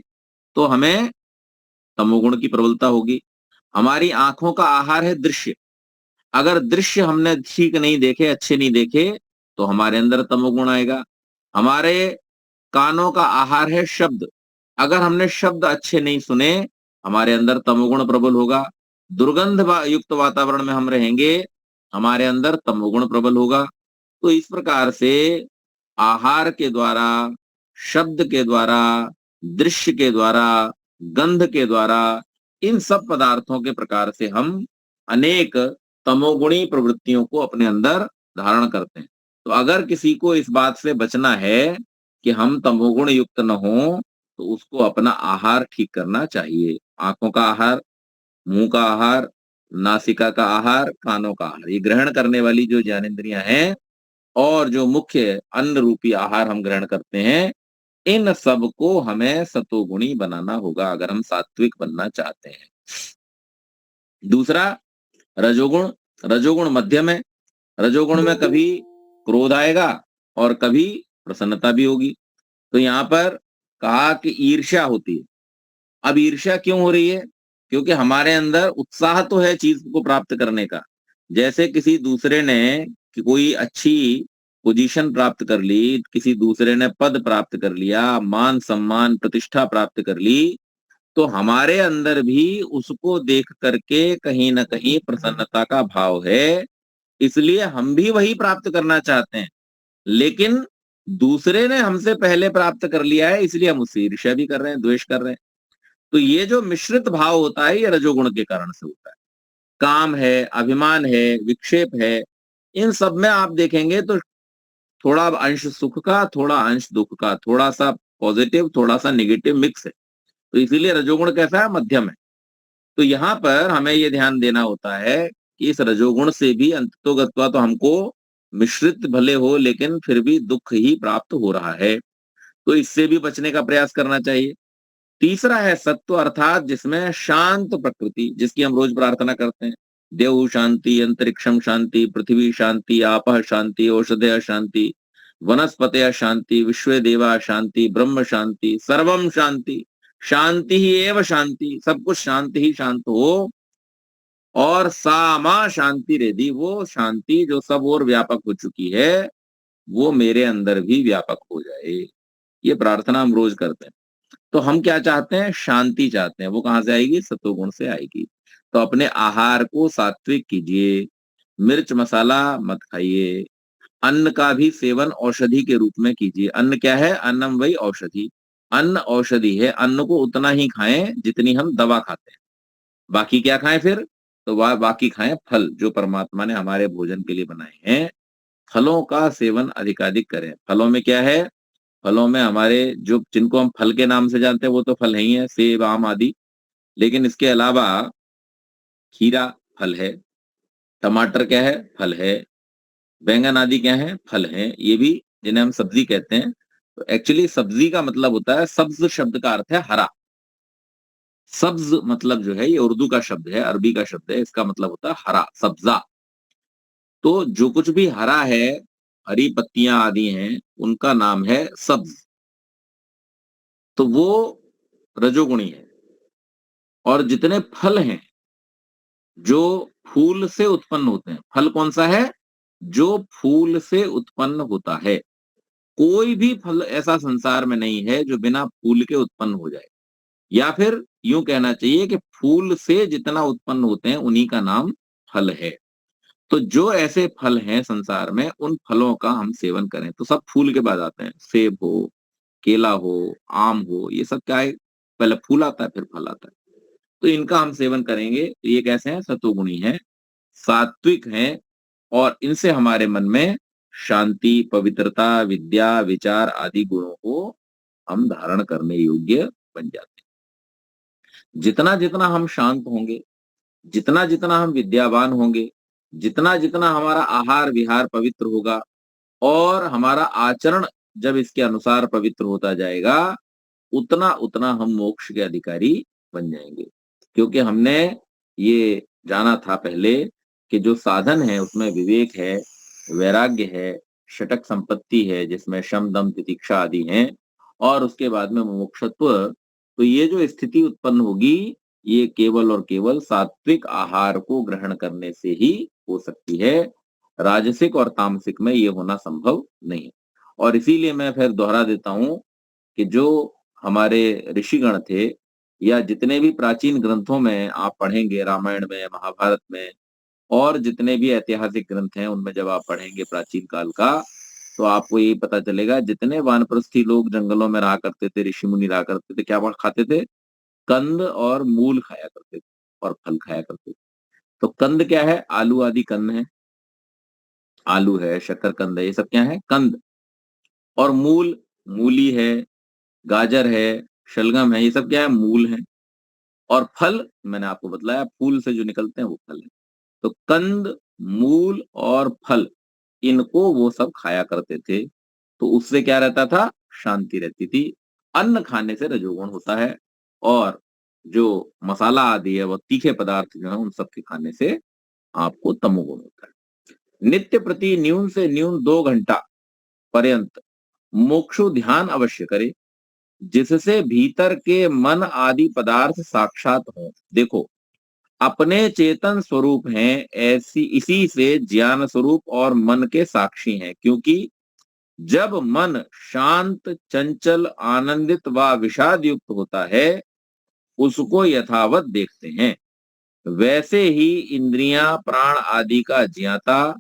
तो हमें तमोगुण की प्रबलता होगी। हमारी आंखों का आहार है दृश्य। अगर दृश्य हमने ठीक नहीं देखे, अच्छे नहीं देखे, तो हमारे अंदर तमोगुण आएगा। हमारे कानों का आहार है शब्द। अगर हमने शब्द अच्छे नहीं सुने, हमारे अंदर तमोगुण प्रबल होगा। दुर्गंध युक्त वातावरण में हम रहेंगे, हमारे अंदर तमोगुण प्रबल होगा। तो इस प्रकार से आहार के द्वारा, शब्द के द्वारा, दृश्य के द्वारा, गंध के द्वारा, इन सब पदार्थों के प्रकार से हम अनेक तमोगुणी प्रवृत्तियों को अपने अंदर धारण करते हैं। तो अगर किसी को इस बात से बचना है कि हम तमोगुण युक्त न हो, तो उसको अपना आहार ठीक करना चाहिए। आंखों का आहार, मुंह का आहार, नासिका का आहार, कानों का आहार, ये ग्रहण करने वाली जो ज्ञानेंद्रियां हैं और जो मुख्य अन्न रूपी आहार हम ग्रहण करते हैं, इन सब को हमें सतोगुणी बनाना होगा अगर हम सात्विक बनना चाहते हैं। दूसरा रजोगुण। रजोगुण मध्यम है। रजोगुण में कभी क्रोध आएगा और कभी प्रसन्नता भी होगी। तो यहां पर कहा कि ईर्ष्या होती है। अब ईर्ष्या क्यों हो रही है? क्योंकि हमारे अंदर उत्साह तो है चीज को प्राप्त करने का। जैसे किसी दूसरे ने कि कोई अच्छी पोजीशन प्राप्त कर ली, किसी दूसरे ने पद प्राप्त कर लिया, मान सम्मान प्रतिष्ठा प्राप्त कर ली, तो हमारे अंदर भी उसको देख करके कहीं ना कहीं प्रसन्नता का भाव है। इसलिए हम भी वही प्राप्त करना चाहते हैं, लेकिन दूसरे ने हमसे पहले प्राप्त कर लिया है, इसलिए हम उससे ईर्ष्या भी कर रहे हैं, द्वेष कर रहे हैं। तो ये जो मिश्रित भाव होता है, ये रजोगुण के कारण से होता है। काम है, अभिमान है, विक्षेप है, इन सब में आप देखेंगे तो थोड़ा अंश सुख का, थोड़ा अंश दुख का, थोड़ा सा पॉजिटिव, थोड़ा सा नेगेटिव मिक्स है। तो इसीलिए रजोगुण कैसा है? मध्यम है। तो यहाँ पर हमें ये ध्यान देना होता है कि इस रजोगुण से भी अंततोगत्वा तो हमको मिश्रित भले हो, लेकिन फिर भी दुख ही प्राप्त हो रहा है। तो इससे भी बचने का प्रयास करना चाहिए। तीसरा है सत्व, अर्थात जिसमें शांत प्रकृति, जिसकी हम रोज प्रार्थना करते हैं, देव शांति, अंतरिक्षम शांति, पृथ्वी शांति, आपः शांति, औषधय शांति, वनस्पतय शांति, विश्व देवा शांति, ब्रह्म शांति, सर्वम शांति, शांति ही एव शांति, सब कुछ शांति ही शांत हो। और सामा शांति रेदी, वो शांति जो सब और व्यापक हो चुकी है वो मेरे अंदर भी व्यापक हो जाए। ये प्रार्थना हम रोज करते हैं। तो हम क्या चाहते हैं? शांति चाहते हैं। वो कहां से आएगी? सत्वगुण से आएगी। तो अपने आहार को सात्विक कीजिए, मिर्च मसाला मत खाइए, अन्न का भी सेवन औषधि के रूप में कीजिए। अन्न क्या है? अन्नम वही औषधि, अन्न औषधि है। अन्न को उतना ही खाएं जितनी हम दवा खाते हैं। बाकी क्या खाएं फिर? तो बाकी खाएं फल, जो परमात्मा ने हमारे भोजन के लिए बनाए हैं। फलों का सेवन अधिकाधिक करें। फलों में क्या है? फलों में हमारे जो जिनको हम फल के नाम से जानते हैं वो तो फल ही है, सेब आम आदि, लेकिन इसके अलावा खीरा फल है, टमाटर क्या है? फल है, बैंगन आदि क्या है? फल हैं। ये भी जिन्हें हम सब्जी कहते हैं। तो एक्चुअली सब्जी का मतलब होता है, सब्ज शब्द का अर्थ है हरा। सब्ज मतलब जो है ये उर्दू का शब्द है, अरबी का शब्द है, इसका मतलब होता है हरा, सब्जा। तो जो कुछ भी हरा है, हरी पत्तियां आदि हैं, उनका नाम है सब्ज। तो वो रजोगुणी है। और जितने फल हैं जो फूल से उत्पन्न होते हैं, फल कौन सा है? जो फूल से उत्पन्न होता है। कोई भी फल ऐसा संसार में नहीं है जो बिना फूल के उत्पन्न हो जाए, या फिर यूं कहना चाहिए कि फूल से जितना उत्पन्न होते हैं उन्हीं का नाम फल है। तो जो ऐसे फल हैं संसार में, उन फलों का हम सेवन करें। तो सब फूल के बाद आते हैं, सेब हो, केला हो, आम हो, ये सब क्या है? पहले फूल आता है फिर फल आता है। तो इनका हम सेवन करेंगे। तो ये कैसे हैं? सत्वगुणी हैं, सात्विक हैं, और इनसे हमारे मन में शांति, पवित्रता, विद्या, विचार आदि गुणों को हम धारण करने योग्य बन जाते हैं। जितना जितना हम शांत होंगे, जितना जितना हम विद्यावान होंगे, जितना जितना हमारा आहार विहार पवित्र होगा, और हमारा आचरण जब इसके अनुसार पवित्र होता जाएगा, उतना उतना हम मोक्ष के अधिकारी बन जाएंगे। क्योंकि हमने ये जाना था पहले कि जो साधन है उसमें विवेक है, वैराग्य है, षटक संपत्ति है, जिसमें शम दम तितिक्षा आदि हैं, और उसके बाद में मुमुक्षुत्व। तो ये जो स्थिति उत्पन्न होगी, ये केवल और केवल सात्विक आहार को ग्रहण करने से ही हो सकती है। राजसिक और तामसिक में ये होना संभव नहीं। और इसीलिए मैं फिर दोहरा देता हूं कि जो हमारे ऋषिगण थे, या जितने भी प्राचीन ग्रंथों में आप पढ़ेंगे, रामायण में, महाभारत में, और जितने भी ऐतिहासिक ग्रंथ हैं उनमें जब आप पढ़ेंगे प्राचीन काल का, तो आपको ये पता चलेगा जितने वानप्रस्थी लोग जंगलों में रहा करते थे, ऋषि मुनि रहा करते थे, क्या खाते थे? कंद और मूल खाया करते थे और फल खाया करते थे। तो कंद क्या है? आलू आदि कंद है, आलू है, शकरकंद है, ये सब क्या है? कंद। और मूल, मूली है, गाजर है, शलगम है, ये सब क्या है? मूल है। और फल मैंने आपको बतलाया, फूल से जो निकलते हैं वो फल है। तो कंद, मूल और फल, इनको वो सब खाया करते थे। तो उससे क्या रहता था? शांति रहती थी। अन्न खाने से रजोगुण होता है, और जो मसाला आदि है, वो तीखे पदार्थ जो है, उन सब के खाने से आपको तमोगुण होता है। नित्य प्रति न्यून से न्यून 2 घंटा पर्यंत मोक्षु ध्यान अवश्य करे, जिससे भीतर के मन आदि पदार्थ साक्षात हों। देखो, अपने चेतन स्वरूप हैं, ऐसी इसी से ज्ञान स्वरूप और मन के साक्षी हैं। क्योंकि जब मन शांत, चंचल, आनंदित व विषाद युक्त होता है, उसको यथावत देखते हैं। वैसे ही इंद्रियां, प्राण आदि का ज्ञाता,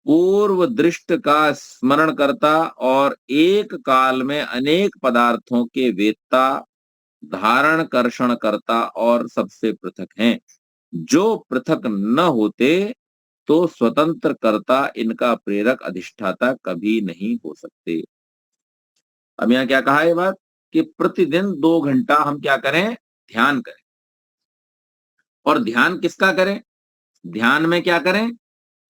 पूर्व दृष्ट का स्मरण करता, और एक काल में अनेक पदार्थों के वेत्ता, धारण कर्षण करता और सबसे पृथक हैं। जो पृथक न होते तो स्वतंत्र करता, इनका प्रेरक अधिष्ठाता कभी नहीं हो सकते। अब यहाँ क्या कहा है बात कि प्रतिदिन 2 घंटा हम क्या करें? ध्यान करें। और ध्यान किसका करें? ध्यान में क्या करें?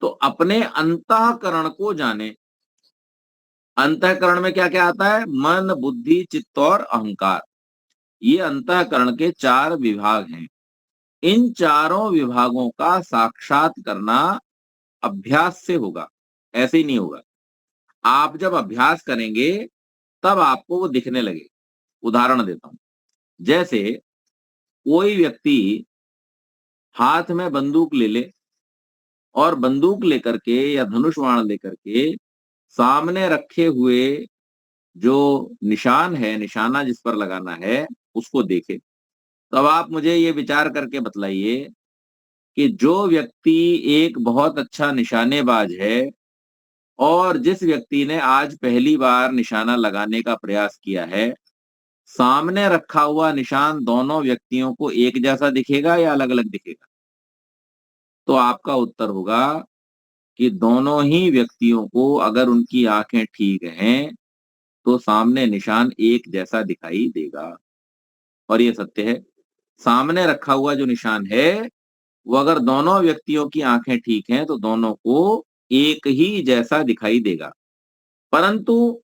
तो अपने अंतःकरण को जाने। अंतःकरण में क्या क्या आता है? मन, बुद्धि, चित्त और अहंकार। ये अंतःकरण के 4 विभाग हैं। इन चारों विभागों का साक्षात करना अभ्यास से होगा, ऐसे ही नहीं होगा। आप जब अभ्यास करेंगे तब आपको वो दिखने लगे। उदाहरण देता हूं, जैसे कोई व्यक्ति हाथ में बंदूक ले ले और बंदूक लेकर के या धनुष बाण लेकर के सामने रखे हुए जो निशान है, निशाना जिस पर लगाना है, उसको देखे। तब आप मुझे ये विचार करके बतलाइए कि जो व्यक्ति एक बहुत अच्छा निशानेबाज है और जिस व्यक्ति ने आज पहली बार निशाना लगाने का प्रयास किया है, सामने रखा हुआ निशान दोनों व्यक्तियों को एक जैसा दिखेगा या अलग-अलग दिखेगा? तो आपका उत्तर होगा कि दोनों ही व्यक्तियों को अगर उनकी आंखें ठीक हैं, तो सामने निशान एक जैसा दिखाई देगा। और ये सत्य है। सामने रखा हुआ जो निशान है, वो अगर दोनों व्यक्तियों की आंखें ठीक हैं, तो दोनों को एक ही जैसा दिखाई देगा। परंतु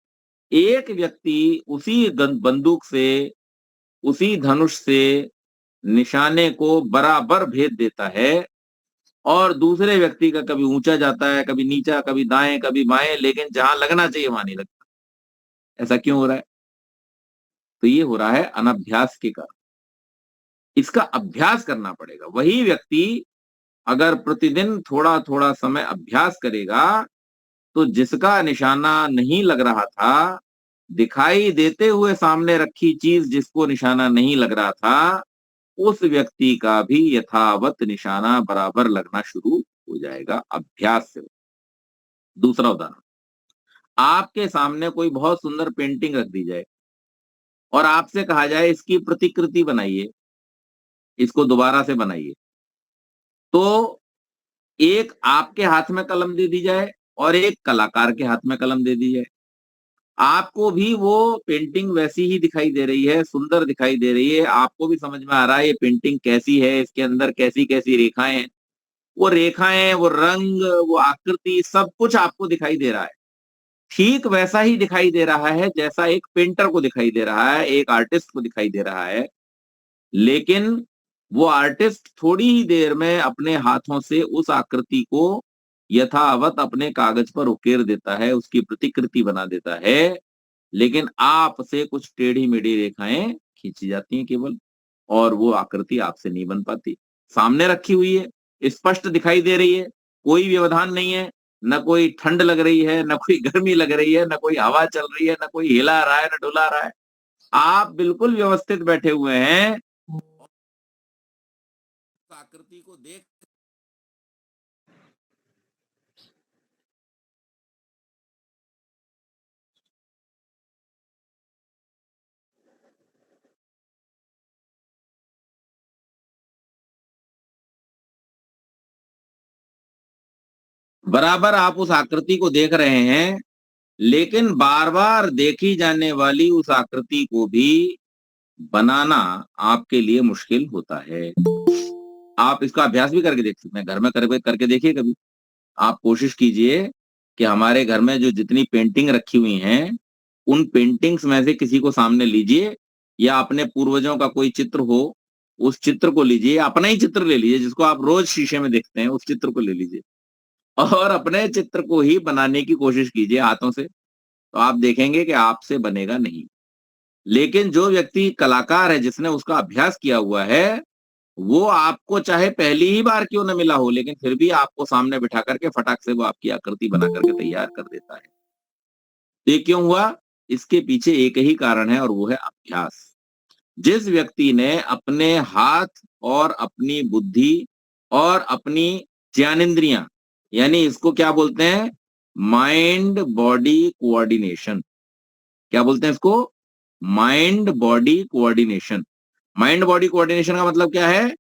एक व्यक्ति उसी बंदूक से, उसी धनुष से निशाने को बराबर भेद देता है और दूसरे व्यक्ति का कभी ऊंचा जाता है, कभी नीचा, कभी दाएं, कभी बाएं, लेकिन जहां लगना चाहिए वहां नहीं लगता। ऐसा क्यों हो रहा है? तो ये हो रहा है अनभ्यास के कारण। इसका अभ्यास करना पड़ेगा। वही व्यक्ति अगर प्रतिदिन थोड़ा थोड़ा समय अभ्यास करेगा, तो जिसका निशाना नहीं लग रहा था, दिखाई देते हुए सामने रखी चीज जिसको निशाना नहीं लग रहा था, उस व्यक्ति का भी यथावत निशाना बराबर लगना शुरू हो जाएगा अभ्यास से। दूसरा उदाहरण, आपके सामने कोई बहुत सुंदर पेंटिंग रख दी जाए और आपसे कहा जाए इसकी प्रतिकृति बनाइए, इसको दोबारा से बनाइए। तो एक आपके हाथ में कलम दे दी जाए और एक कलाकार के हाथ में कलम दे दी जाए। आपको भी वो पेंटिंग वैसी ही दिखाई दे रही है, सुंदर दिखाई दे रही है, आपको भी समझ में आ रहा है ये पेंटिंग कैसी है, इसके अंदर कैसी कैसी रेखाएं हैं। वो रेखाएं, वो रंग, वो आकृति, सब कुछ आपको दिखाई दे रहा है। ठीक वैसा ही दिखाई दे रहा है जैसा एक पेंटर को दिखाई दे रहा है, एक आर्टिस्ट को दिखाई दे रहा है। लेकिन वो आर्टिस्ट थोड़ी ही देर में अपने हाथों से उस आकृति को यथावत अपने कागज पर उकेर देता है, उसकी प्रतिकृति बना देता है। लेकिन आपसे कुछ टेढ़ी मेढ़ी रेखाएं खींची जाती हैं केवल, और वो आकृति आपसे नहीं बन पाती। सामने रखी हुई है, स्पष्ट दिखाई दे रही है, कोई व्यवधान नहीं है, न कोई ठंड लग रही है, न कोई गर्मी लग रही है, न कोई हवा चल रही है, न कोई हिला रहा है, न डुला रहा है। आप बिल्कुल व्यवस्थित बैठे हुए हैं, आकृति को देख बराबर आप उस आकृति को देख रहे हैं, लेकिन बार बार देखी जाने वाली उस आकृति को भी बनाना आपके लिए मुश्किल होता है। आप इसका अभ्यास भी करके देख सकते हैं, घर में करके देखिए कभी। आप कोशिश कीजिए कि हमारे घर में जो जितनी पेंटिंग रखी हुई हैं, उन पेंटिंग्स में से किसी को सामने लीजिए, या अपने पूर्वजों का कोई चित्र हो, उस चित्र को लीजिए, अपना ही चित्र ले लीजिए जिसको आप रोज शीशे में देखते हैं, उस चित्र को ले लीजिए और अपने चित्र को ही बनाने की कोशिश कीजिए हाथों से। तो आप देखेंगे कि आपसे बनेगा नहीं। लेकिन जो व्यक्ति कलाकार है, जिसने उसका अभ्यास किया हुआ है, वो आपको चाहे पहली ही बार क्यों न मिला हो, लेकिन फिर भी आपको सामने बिठा करके फटाक से वो आपकी आकृति बना करके तैयार कर देता है। ये क्यों हुआ? इसके पीछे एक ही कारण है और वो है अभ्यास। जिस व्यक्ति ने अपने हाथ और अपनी बुद्धि और अपनी ज्ञानेंद्रियां, यानी इसको क्या बोलते हैं, माइंड बॉडी कोऑर्डिनेशन। क्या बोलते हैं इसको? Mind body coordination. Mind body coordination का मतलब क्या है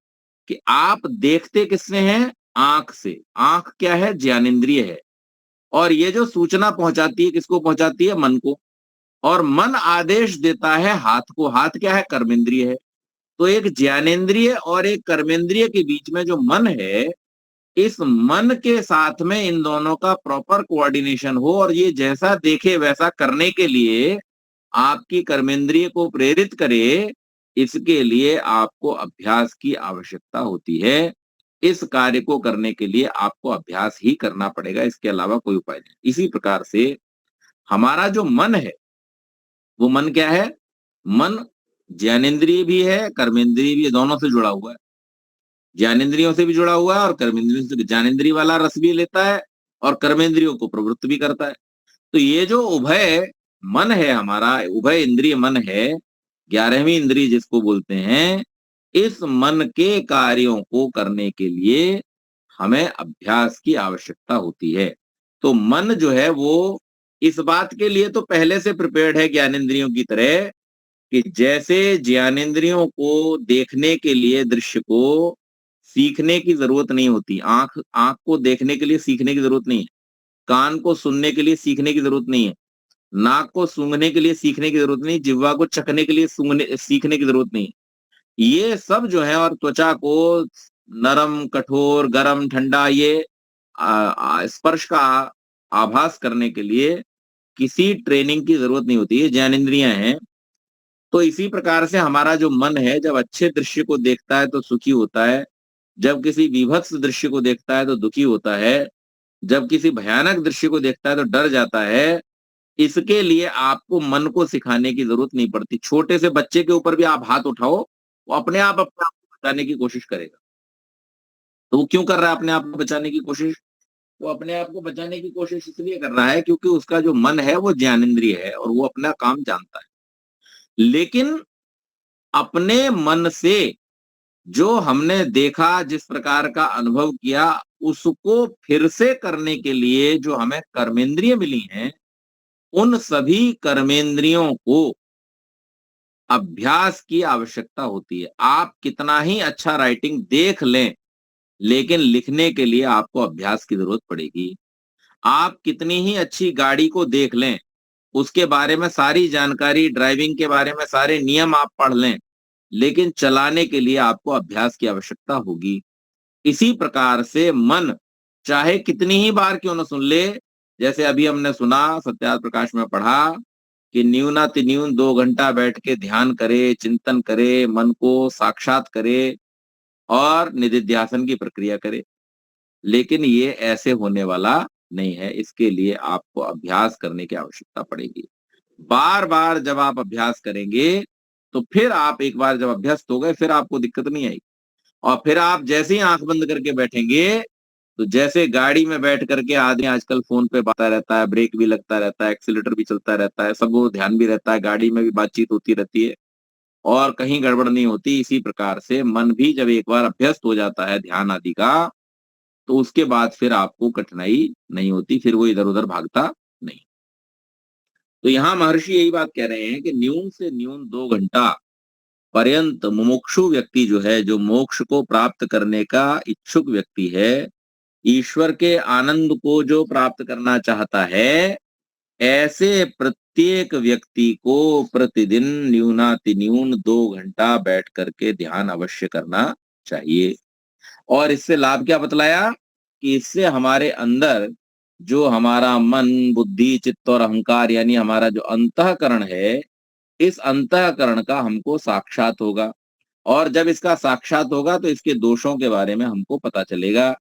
कि आप देखते किससे हैं? आंख से। आंख क्या है? ज्ञानेंद्रिय है। और ये जो सूचना पहुंचाती है, किसको पहुंचाती है? मन को। और मन आदेश देता है हाथ को। हाथ क्या है? कर्मेंद्रिय है। तो एक ज्ञानेंद्रिय और एक कर्मेंद्रिय के बीच में जो मन है, इस मन के साथ में इन दोनों का प्रॉपर कोऑर्डिनेशन हो और ये जैसा देखे वैसा करने के लिए आपकी कर्मेंद्रिय को प्रेरित करे, इसके लिए आपको अभ्यास की आवश्यकता होती है। इस कार्य को करने के लिए आपको अभ्यास ही करना पड़ेगा, इसके अलावा कोई उपाय नहीं। इसी प्रकार से हमारा जो मन है, वो मन क्या है? मन ज्ञानेंद्रिय भी है, कर्मेंद्रिय भी है, दोनों से जुड़ा हुआ है। ज्ञानेंद्रियों से भी जुड़ा हुआ है और कर्मेंद्रियों से। ज्ञानेंद्रिय वाला रस भी लेता है और कर्मेंद्रियों को प्रवृत्त भी करता है। तो ये जो उभय मन है हमारा, उभय इंद्रिय मन है, 11वीं इंद्रिय जिसको बोलते हैं, इस मन के कार्यों को करने के लिए हमें अभ्यास की आवश्यकता होती है। तो मन जो है वो इस बात के लिए तो पहले से प्रिपेयर्ड है ज्ञानेंद्रियों की तरह, कि जैसे ज्ञानेंद्रियों को देखने के लिए दृश्य को सीखने की जरूरत नहीं होती, आंख को देखने के लिए सीखने की जरूरत नहीं है, कान को सुनने के लिए सीखने की जरूरत नहीं है, नाक को सूंघने के लिए सीखने की जरूरत नहीं, जिह्वा को चखने के लिए सीखने की जरूरत नहीं। ये सब जो है, और त्वचा को नरम, कठोर, गरम, ठंडा, ये स्पर्श का आभास करने के लिए किसी ट्रेनिंग की जरूरत नहीं होती, ये ज्ञानेंद्रियां हैं। तो इसी प्रकार से हमारा जो मन है, जब अच्छे दृश्य को देखता है तो सुखी होता है, जब किसी विभत्स दृश्य को देखता है तो दुखी होता है, जब किसी भयानक दृश्य को देखता है तो डर जाता है। इसके लिए आपको मन को सिखाने की जरूरत नहीं पड़ती। छोटे से बच्चे के ऊपर भी आप हाथ उठाओ, वो अपने आप को बचाने की कोशिश करेगा। तो वो क्यों कर रहा है अपने आप को बचाने की कोशिश? वो अपने आप को बचाने की कोशिश इसलिए कर रहा है क्योंकि उसका जो मन है वो ज्ञानेंद्रिय है और वो अपना काम जानता है। लेकिन अपने मन से जो हमने देखा, जिस प्रकार का अनुभव किया, उसको फिर से करने के लिए जो हमें कर्मेंद्रिय मिली हैं, उन सभी कर्मेंद्रियों को अभ्यास की आवश्यकता होती है। आप कितना ही अच्छा राइटिंग देख लें, लेकिन लिखने के लिए आपको अभ्यास की जरूरत पड़ेगी। आप कितनी ही अच्छी गाड़ी को देख लें, उसके बारे में सारी जानकारी, ड्राइविंग के बारे में सारे नियम आप पढ़ लें, लेकिन चलाने के लिए आपको अभ्यास की आवश्यकता होगी। इसी प्रकार से मन चाहे कितनी ही बार क्यों न सुन ले, जैसे अभी हमने सुना, सत्यार्थ प्रकाश में पढ़ा कि न्यूनातिन्यून 2 घंटा बैठ के ध्यान करे, चिंतन करे, मन को साक्षात करे और निधिध्यासन की प्रक्रिया करे। लेकिन ये ऐसे होने वाला नहीं है, इसके लिए आपको अभ्यास करने की आवश्यकता पड़ेगी। बार बार जब आप अभ्यास करेंगे तो फिर आप, एक बार जब अभ्यस्त हो गए, फिर आपको दिक्कत नहीं आएगी। और फिर आप जैसे ही आंख बंद करके बैठेंगे, तो जैसे गाड़ी में बैठ करके आदमी आजकल फोन पे बात रहता है, ब्रेक भी लगता रहता है, एक्सीलेटर भी चलता रहता है, सबको ध्यान भी रहता है, गाड़ी में भी बातचीत होती रहती है और कहीं गड़बड़ नहीं होती। इसी प्रकार से मन भी जब एक बार अभ्यस्त हो जाता है ध्यान आदि का, तो उसके बाद फिर आपको कठिनाई नहीं होती, फिर वो इधर उधर भागता नहीं। तो यहाँ महर्षि यही बात कह रहे हैं कि न्यून से न्यून 2 घंटा पर्यंत मुमुक्षु व्यक्ति जो है, जो मोक्ष को प्राप्त करने का इच्छुक व्यक्ति है, ईश्वर के आनंद को जो प्राप्त करना चाहता है, ऐसे प्रत्येक व्यक्ति को प्रतिदिन न्यूनातिन्यून 2 घंटा बैठ करके ध्यान अवश्य करना चाहिए। और इससे लाभ क्या बतलाया कि इससे हमारे अंदर जो हमारा मन, बुद्धि, चित्त और अहंकार, यानी हमारा जो अंतःकरण है, इस अंतःकरण का हमको साक्षात होगा। और जब इसका साक्षात होगा तो इसके दोषों के बारे में हमको पता चलेगा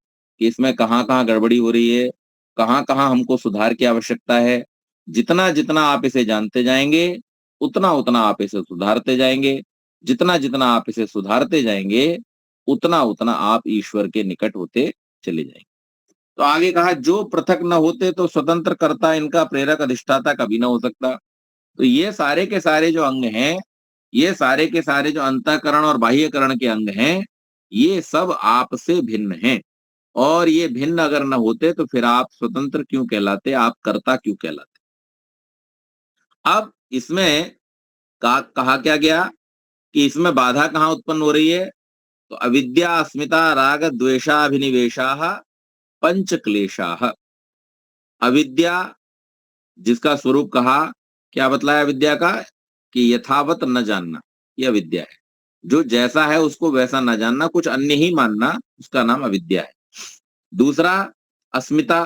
कि इसमें कहाँ कहाँ गड़बड़ी हो रही है, कहाँ कहाँ हमको सुधार की आवश्यकता है। जितना जितना आप इसे जानते जाएंगे, उतना उतना आप इसे सुधारते जाएंगे। जितना जितना आप इसे सुधारते जाएंगे, उतना उतना आप ईश्वर के निकट होते चले जाएंगे। तो आगे कहा, जो पृथक न होते तो स्वतंत्र कर्ता इनका प्रेरक अधिष्ठाता कभी ना हो सकता। तो ये सारे के सारे जो अंग हैं, ये सारे के सारे जो अंतःकरण और बाह्यकरण के अंग हैं, ये सब आपसे भिन्न हैं। और ये भिन्न अगर न होते तो फिर आप स्वतंत्र क्यों कहलाते, आप कर्ता क्यों कहलाते। अब इसमें कहा क्या गया कि इसमें बाधा कहाँ उत्पन्न हो रही है? तो अविद्या, अस्मिता, राग, द्वेषाभिनिवेशाः पंच क्लेशाः। अविद्या, जिसका स्वरूप कहा, क्या बतलाया विद्या का? कि यथावत न जानना, यह अविद्या है। जो जैसा है उसको वैसा न जानना, कुछ अन्य ही मानना, उसका नाम अविद्या है। दूसरा अस्मिता,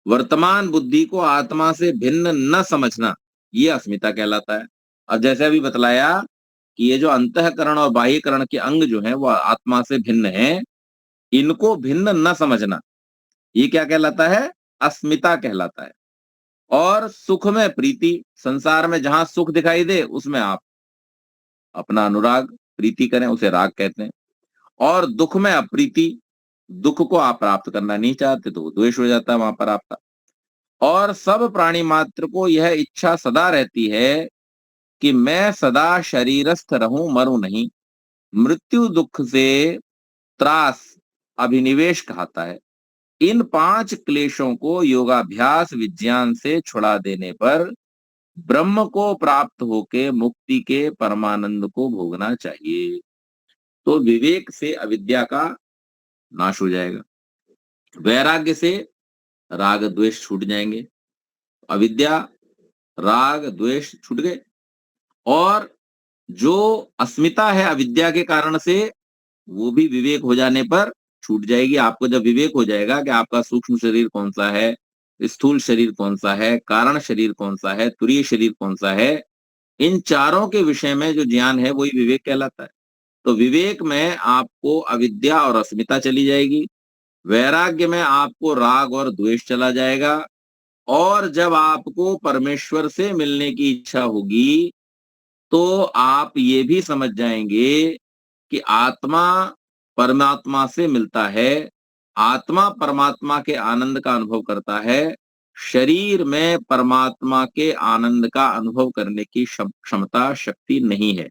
वर्तमान बुद्धि को आत्मा से भिन्न न समझना, ये अस्मिता कहलाता है। और जैसे अभी बतलाया कि ये जो अंतःकरण और बाह्यकरण के अंग जो हैं वो आत्मा से भिन्न हैं, इनको भिन्न न समझना, ये क्या कहलाता है? अस्मिता कहलाता है। और सुख में प्रीति, संसार में जहां सुख दिखाई दे उसमें आप अपना अनुराग प्रीति करें, उसे राग कहते हैं। और दुख में अप्रीति, दुख को आप प्राप्त करना नहीं चाहते तो वो द्वेष हो जाता है वहां पर आपका। और सब प्राणी मात्र को यह इच्छा सदा रहती है कि मैं सदा शरीरस्थ रहूं, मरूं नहीं। मृत्यु दुख से त्रास अभिनिवेश कहता है। इन 5 क्लेशों को योगाभ्यास विज्ञान से छुड़ा देने पर ब्रह्म को प्राप्त होके मुक्ति के परमानंद को भोगना चाहिए। तो विवेक से अविद्या का नाश हो जाएगा, वैराग्य से राग द्वेष छूट जाएंगे, अविद्या राग द्वेष छूट गए। और जो अस्मिता है अविद्या के कारण से, वो भी विवेक हो जाने पर छूट जाएगी। आपको जब विवेक हो जाएगा कि आपका सूक्ष्म शरीर कौन सा है, स्थूल शरीर कौन सा है, कारण शरीर कौन सा है, तुरीय शरीर कौन सा है, इन चारों के विषय में जो ज्ञान है वही विवेक कहलाता है। तो विवेक में आपको अविद्या और अस्मिता चली जाएगी, वैराग्य में आपको राग और द्वेष चला जाएगा। और जब आपको परमेश्वर से मिलने की इच्छा होगी तो आप ये भी समझ जाएंगे कि आत्मा परमात्मा से मिलता है, आत्मा परमात्मा के आनंद का अनुभव करता है, शरीर में परमात्मा के आनंद का अनुभव करने की क्षमता शक्ति नहीं है।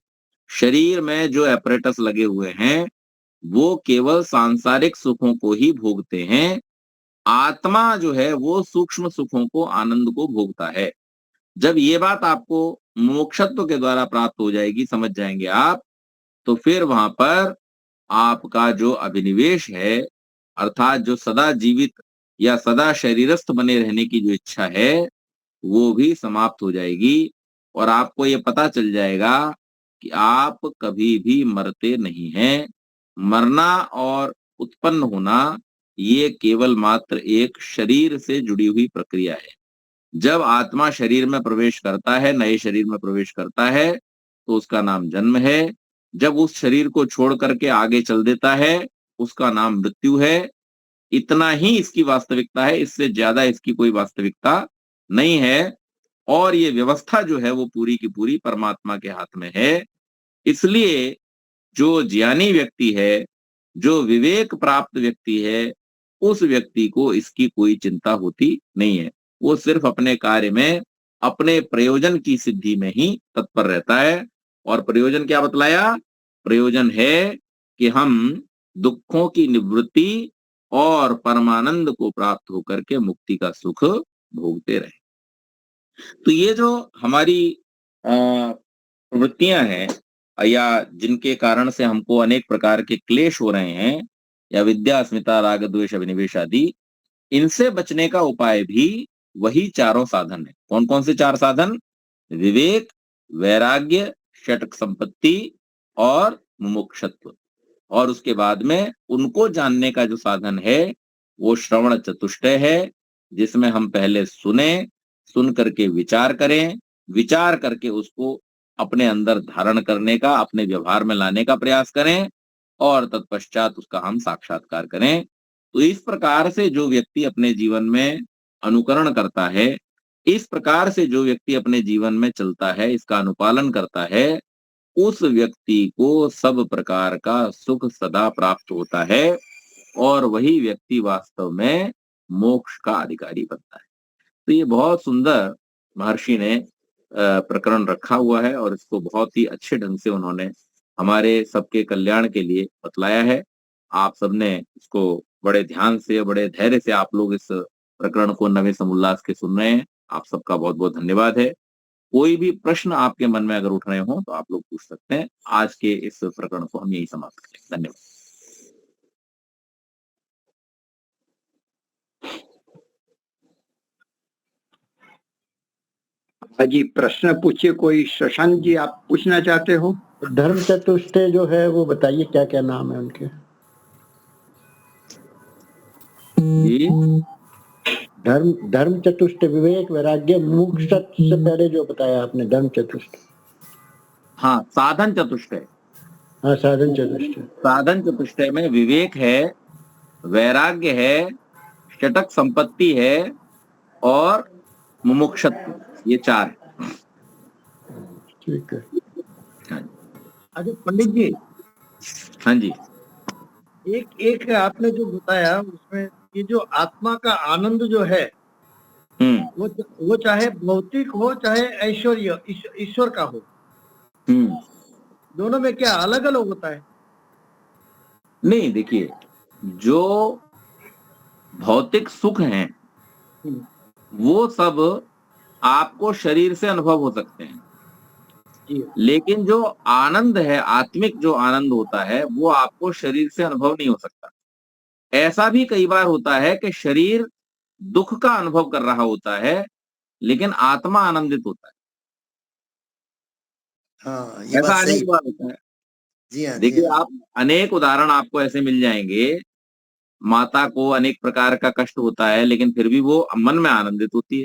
शरीर में जो एपरेटस लगे हुए हैं वो केवल सांसारिक सुखों को ही भोगते हैं, आत्मा जो है वो सूक्ष्म सुखों को, आनंद को भोगता है। जब ये बात आपको मोक्षत्व के द्वारा प्राप्त हो जाएगी, समझ जाएंगे आप, तो फिर वहां पर आपका जो अभिनिवेश है, अर्थात जो सदा जीवित या सदा शरीरस्थ बने रहने की जो इच्छा है, वो भी समाप्त हो जाएगी। और आपको ये पता चल जाएगा कि आप कभी भी मरते नहीं हैं। मरना और उत्पन्न होना ये केवल मात्र एक शरीर से जुड़ी हुई प्रक्रिया है। जब आत्मा शरीर में प्रवेश करता है, नए शरीर में प्रवेश करता है, तो उसका नाम जन्म है। जब उस शरीर को छोड़ करके आगे चल देता है, उसका नाम मृत्यु है। इतना ही इसकी वास्तविकता है, इससे ज्यादा इसकी कोई वास्तविकता नहीं है। और ये व्यवस्था जो है वो पूरी की पूरी परमात्मा के हाथ में है। इसलिए जो ज्ञानी व्यक्ति है, जो विवेक प्राप्त व्यक्ति है, उस व्यक्ति को इसकी कोई चिंता होती नहीं है। वो सिर्फ अपने कार्य में, अपने प्रयोजन की सिद्धि में ही तत्पर रहता है। और प्रयोजन क्या बतलाया? प्रयोजन है कि हम दुखों की निवृत्ति और परमानंद को प्राप्त होकर के मुक्ति का सुख भोगते रहे। तो ये जो हमारी प्रवृत्तियां हैं, या जिनके कारण से हमको अनेक प्रकार के क्लेश हो रहे हैं, या विद्या, अस्मिता, राग, द्वेष, अभिनिवेश आदि, इनसे बचने का उपाय भी वही चारों साधन है। कौन कौन से 4 साधन? विवेक, वैराग्य, षटक संपत्ति और मुमुक्षत्व। और उसके बाद में उनको जानने का जो साधन है वो श्रवण चतुष्टय है, जिसमें हम पहले सुने, सुन करके विचार करें, विचार करके उसको अपने अंदर धारण करने का, अपने व्यवहार में लाने का प्रयास करें, और तत्पश्चात उसका हम साक्षात्कार करें। तो इस प्रकार से जो व्यक्ति अपने जीवन में अनुकरण करता है, इस प्रकार से जो व्यक्ति अपने जीवन में चलता है, इसका अनुपालन करता है, उस व्यक्ति को सब प्रकार का सुख सदा प्राप्त होता है। और वही व्यक्ति वास्तव में मोक्ष का अधिकारी बनता है। तो ये बहुत सुंदर महर्षि ने प्रकरण रखा हुआ है, और इसको बहुत ही अच्छे ढंग से उन्होंने हमारे सबके कल्याण के लिए बतलाया है। आप सबने इसको बड़े ध्यान से, बड़े धैर्य से आप लोग इस प्रकरण को नवे समुल्लास के सुन रहे हैं। आप सबका बहुत बहुत धन्यवाद है। कोई भी प्रश्न आपके मन में अगर उठ रहे हो तो आप लोग पूछ सकते हैं। आज के इस प्रकरण को हम यही समाप्त करें। धन्यवाद। जी प्रश्न पूछिए। कोई शशांक जी आप पूछना चाहते हो? धर्म चतुष्टय जो है वो बताइए, क्या क्या नाम है उनके? धर्म चतुष्टय, विवेक, वैराग्य, मोक्ष से पहले जो बताया आपने, धर्म चतुष्टय। हाँ, साधन चतुष्टय। हाँ, साधन चतुष्टय। साधन चतुष्टय में विवेक है, वैराग्य है, षटक संपत्ति है और मुमुक्षुत्व, ये 4 है। ठीक है। हाँ अच्छा पंडित जी, हाँ जी। एक एक आपने जो बताया उसमें ये जो आत्मा का आनंद जो है वो चाहे भौतिक हो चाहे ऐश्वर्य ईश्वर का हो, दोनों में क्या अलग अलग होता है? नहीं, देखिए, जो भौतिक सुख हैं वो सब आपको शरीर से अनुभव हो सकते हैं, लेकिन जो आनंद है, आत्मिक जो आनंद होता है, वो आपको शरीर से अनुभव नहीं हो सकता। ऐसा भी कई बार होता है कि शरीर दुख का अनुभव कर रहा होता है लेकिन आत्मा आनंदित होता है। हाँ, ये ऐसा बात सही। अनेक बार होता है। जी हाँ, जी देखिए, हाँ। आप अनेक उदाहरण आपको ऐसे मिल जाएंगे। माता को अनेक प्रकार का कष्ट होता है लेकिन फिर भी वो मन में आनंदित होती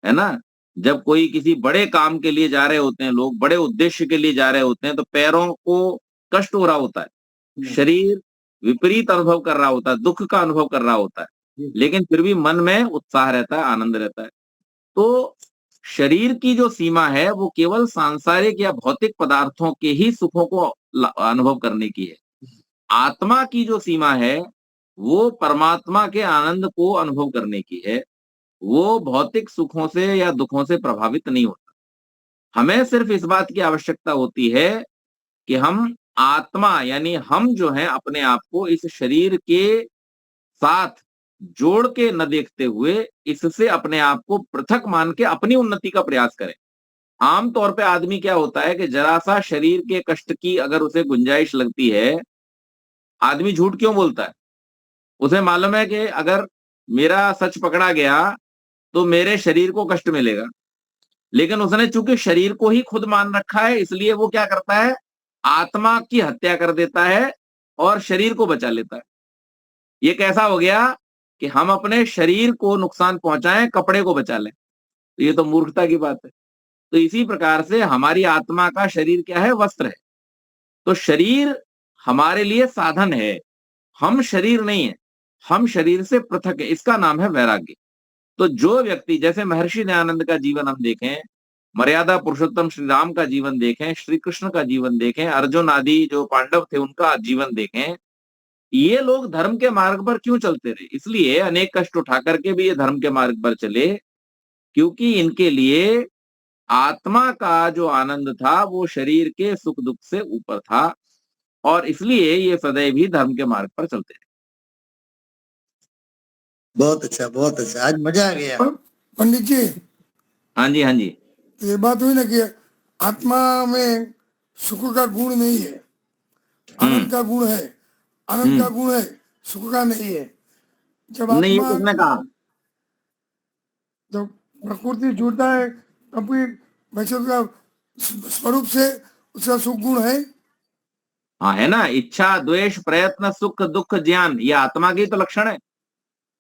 है ना? जब कोई किसी बड़े काम के लिए जा रहे होते हैं, लोग बड़े उद्देश्य के लिए जा रहे होते हैं, तो पैरों को कष्ट हो रहा होता है, शरीर विपरीत अनुभव कर रहा होता है, दुख का अनुभव कर रहा होता है, लेकिन फिर भी मन में उत्साह रहता है, आनंद रहता है। तो शरीर की जो सीमा है वो केवल सांसारिक या भौतिक पदार्थों के ही सुखों को अनुभव करने की है। आत्मा की जो सीमा है वो परमात्मा के आनंद को अनुभव करने की है। वो भौतिक सुखों से या दुखों से प्रभावित नहीं होता। हमें सिर्फ इस बात की आवश्यकता होती है कि हम आत्मा यानी हम जो है अपने आप को इस शरीर के साथ जोड़ के न देखते हुए इससे अपने आप को पृथक मान के अपनी उन्नति का प्रयास करें। आमतौर पे आदमी क्या होता है कि जरा सा शरीर के कष्ट की अगर उसे गुंजाइश लगती है, आदमी झूठ क्यों बोलता है? उसे मालूम है कि अगर मेरा सच पकड़ा गया तो मेरे शरीर को कष्ट मिलेगा, लेकिन उसने चूंकि शरीर को ही खुद मान रखा है इसलिए वो क्या करता है, आत्मा की हत्या कर देता है और शरीर को बचा लेता है। ये कैसा हो गया कि हम अपने शरीर को नुकसान पहुंचाएं, कपड़े को बचा लें। तो ये तो मूर्खता की बात है। तो इसी प्रकार से हमारी आत्मा का शरीर क्या है, वस्त्र है। तो शरीर हमारे लिए साधन है, हम शरीर नहीं है, हम शरीर से पृथक है। इसका नाम है वैराग्य। तो जो व्यक्ति, जैसे महर्षि दयानंद का जीवन हम देखें, मर्यादा पुरुषोत्तम श्री राम का जीवन देखें, श्री कृष्ण का जीवन देखें, अर्जुन आदि जो पांडव थे उनका जीवन देखें, ये लोग धर्म के मार्ग पर क्यों चलते रहे? इसलिए अनेक कष्ट उठा करके भी ये धर्म के मार्ग पर चले, क्योंकि इनके लिए आत्मा का जो आनंद था वो शरीर के सुख दुख से ऊपर था, और इसलिए ये सदैव ही धर्म के मार्ग पर चलते रहे। बहुत अच्छा, बहुत अच्छा, आज मजा आ गया। पंडित जी, हाँ जी, हाँ जी। ये बात हुई ना कि आत्मा में सुख का गुण नहीं है, आनंद का गुण है। आनंद का गुण है, सुख का नहीं है। जब नहीं, आत्मा किसने कहा? जब प्रकृति जुड़ता है तब भी वैसे उसका स्वरूप से उसका सुख गुण है। हाँ, है ना, इच्छा द्वेष प्रयत्न सुख दुख ज्ञान, ये आत्मा के तो लक्षण है।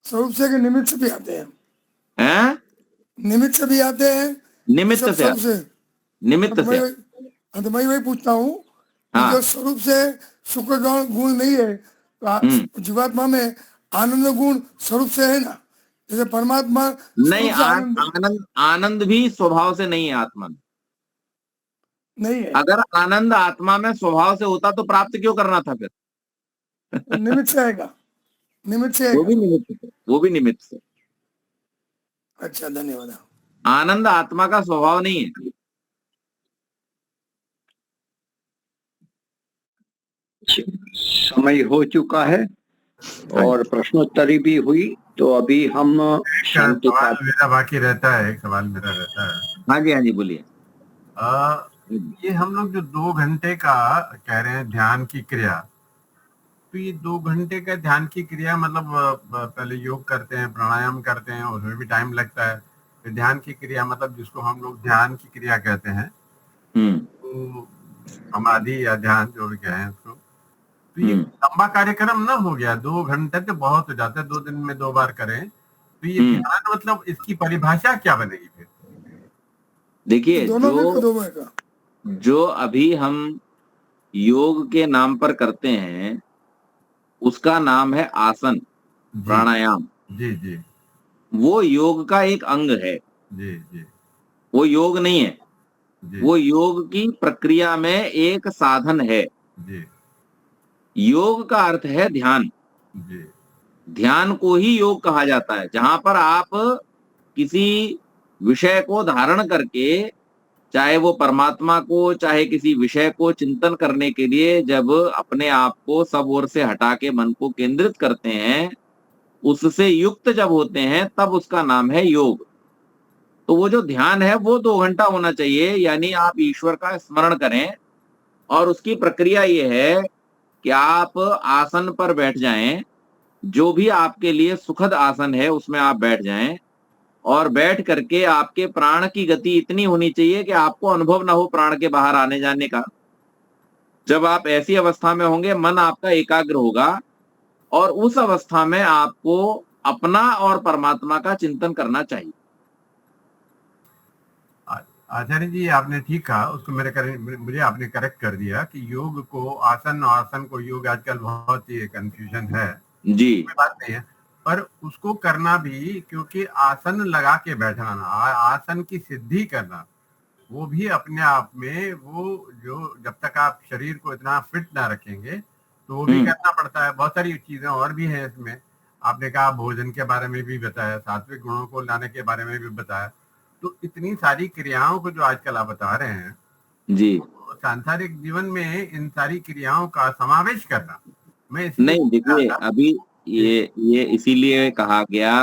स्वरूप से कि निमित्त से भी आते हैं? हैं? निमित्त से भी आते हैं, निमित्त से, स्वरूप से। निमित्त से। तो मैं वही पूछता हूँ, हाँ। जो स्वरूप से सुख का गुण नहीं है, तो जीवात्मा में आनंद गुण स्वरूप से है ना? जैसे परमात्मा नहीं, आनंद आनंद भी स्वभाव से नहीं है आत्मा में। नहीं है। अगर आनंद आत्मा में स्वभाव से होता तो प्राप्त क्यों करना था फिर? निमित्त से आएगा, निमित्त से वो भी निमित्त से, वो भी निमित्त से। अच्छा, धन्यवाद। आनंद आत्मा का स्वभाव नहीं है। समय हो चुका है और प्रश्नोत्तरी भी हुई, तो अभी हम शांति का सवाल मेरा बाकी रहता है, एक सवाल मेरा रहता है। हाँ जी, हाँ जी, बोलिए। ये हम लोग जो 2 घंटे का कह रहे हैं ध्यान की क्रिया, तो ये 2 घंटे का ध्यान की क्रिया मतलब पहले योग करते हैं, प्राणायाम करते हैं, उसमें भी टाइम लगता है। फिर ध्यान की क्रिया मतलब जिसको हम लोग ध्यान की क्रिया कहते हैं, तो समाधि या ध्यान जो भी कहें उसको, तो ये लंबा कार्यक्रम ना हो गया। 2 घंटे तो बहुत हो जाता है, 2 दिन में 2 बार करें, तो ये ध्यान मतलब इसकी परिभाषा क्या बनेगी फिर? देखिए, दोनों में का? जो अभी हम योग के नाम पर करते हैं उसका नाम है आसन, जी प्राणायाम। जी जी वो योग का एक अंग है, जी जी वो योग नहीं है। जी वो योग की प्रक्रिया में एक साधन है। जी योग का अर्थ है ध्यान। जी ध्यान को ही योग कहा जाता है, जहां पर आप किसी विषय को धारण करके, चाहे वो परमात्मा को, चाहे किसी विषय को चिंतन करने के लिए जब अपने आप को सब ओर से हटा के मन को केंद्रित करते हैं, उससे युक्त जब होते हैं, तब उसका नाम है योग। तो वो जो ध्यान है वो 2 घंटा होना चाहिए, यानी आप ईश्वर का स्मरण करें। और उसकी प्रक्रिया ये है कि आप आसन पर बैठ जाएं, जो भी आपके लिए सुखद आसन है उसमें आप बैठ जाएं, और बैठ करके आपके प्राण की गति इतनी होनी चाहिए कि आपको अनुभव ना हो प्राण के बाहर आने जाने का। जब आप ऐसी अवस्था में होंगे, मन आपका एकाग्र होगा, और उस अवस्था में आपको अपना और परमात्मा का चिंतन करना चाहिए। आचार्य जी आपने ठीक कहा, उसको मुझे आपने करेक्ट कर दिया कि योग को आसन और आसन को योग आजकल बहुत ही कंफ्यूजन है जी, कोई बात नहीं है, पर उसको करना भी, क्योंकि आसन लगा के बैठना ना, आसन की सिद्धि करना, वो भी अपने आप में वो जो जब तक आप शरीर को इतना फिट ना रखेंगे तो वो भी करना पड़ता है। बहुत सारी चीजें और भी हैं इसमें। आपने कहा भोजन के बारे में भी बताया, सात्विक गुणों को लाने के बारे में भी बताया। तो इतनी सारी क्रियाओं को जो आजकल आप बता रहे हैं जी। तो सांसारिक जीवन में इन सारी क्रियाओं का समावेश करना, मैं इसलिए नहीं, देखिए अभी ये इसीलिए कहा गया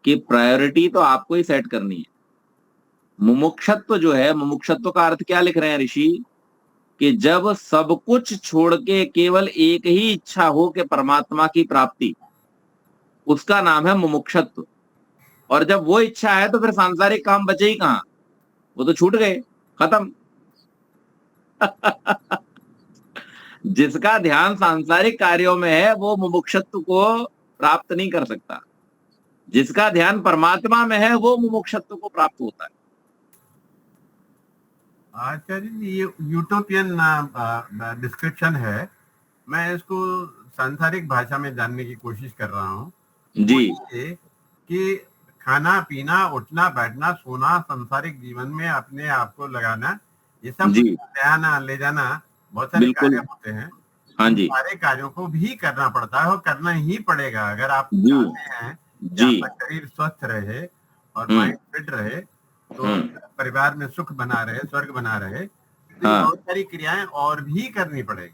कि प्रायोरिटी तो आपको ही सेट करनी है। मुमुक्षत्व जो है, मुमुक्षत्व का अर्थ क्या लिख रहे हैं ऋषि, कि जब सब कुछ छोड़ के केवल एक ही इच्छा हो कि परमात्मा की प्राप्ति, उसका नाम है मुमुक्षत्व। और जब वो इच्छा है तो फिर सांसारिक काम बचे ही कहां, वो तो छूट गए, खत्म। जिसका ध्यान सांसारिक कार्यों में है वो मुमुक्षत्व को प्राप्त नहीं कर सकता। जिसका ध्यान परमात्मा में है वो मुमुक्षत्व को प्राप्त होता है। आचार्य जी ये यूटोपियन डिस्क्रिप्शन है, मैं इसको सांसारिक भाषा में जानने की कोशिश कर रहा हूँ जी, कि खाना पीना उठना बैठना सोना सांसारिक जीवन में अपने आप को लगाना, ये सब जी, ले आना ले जाना, बहुत सारे बिल्कुल। कार्य होते हैं। हाँ इन जी, सारे कार्यों को भी करना पड़ता है और करना ही पड़ेगा अगर आप जी, चाहते हैं कि जी, आपका शरीर स्वस्थ रहे और माइंड फिट रहे, तो परिवार में सुख बना रहे, स्वर्ग बना रहे, तो हाँ। बहुत सारी क्रियाएं और भी करनी पड़ेगी।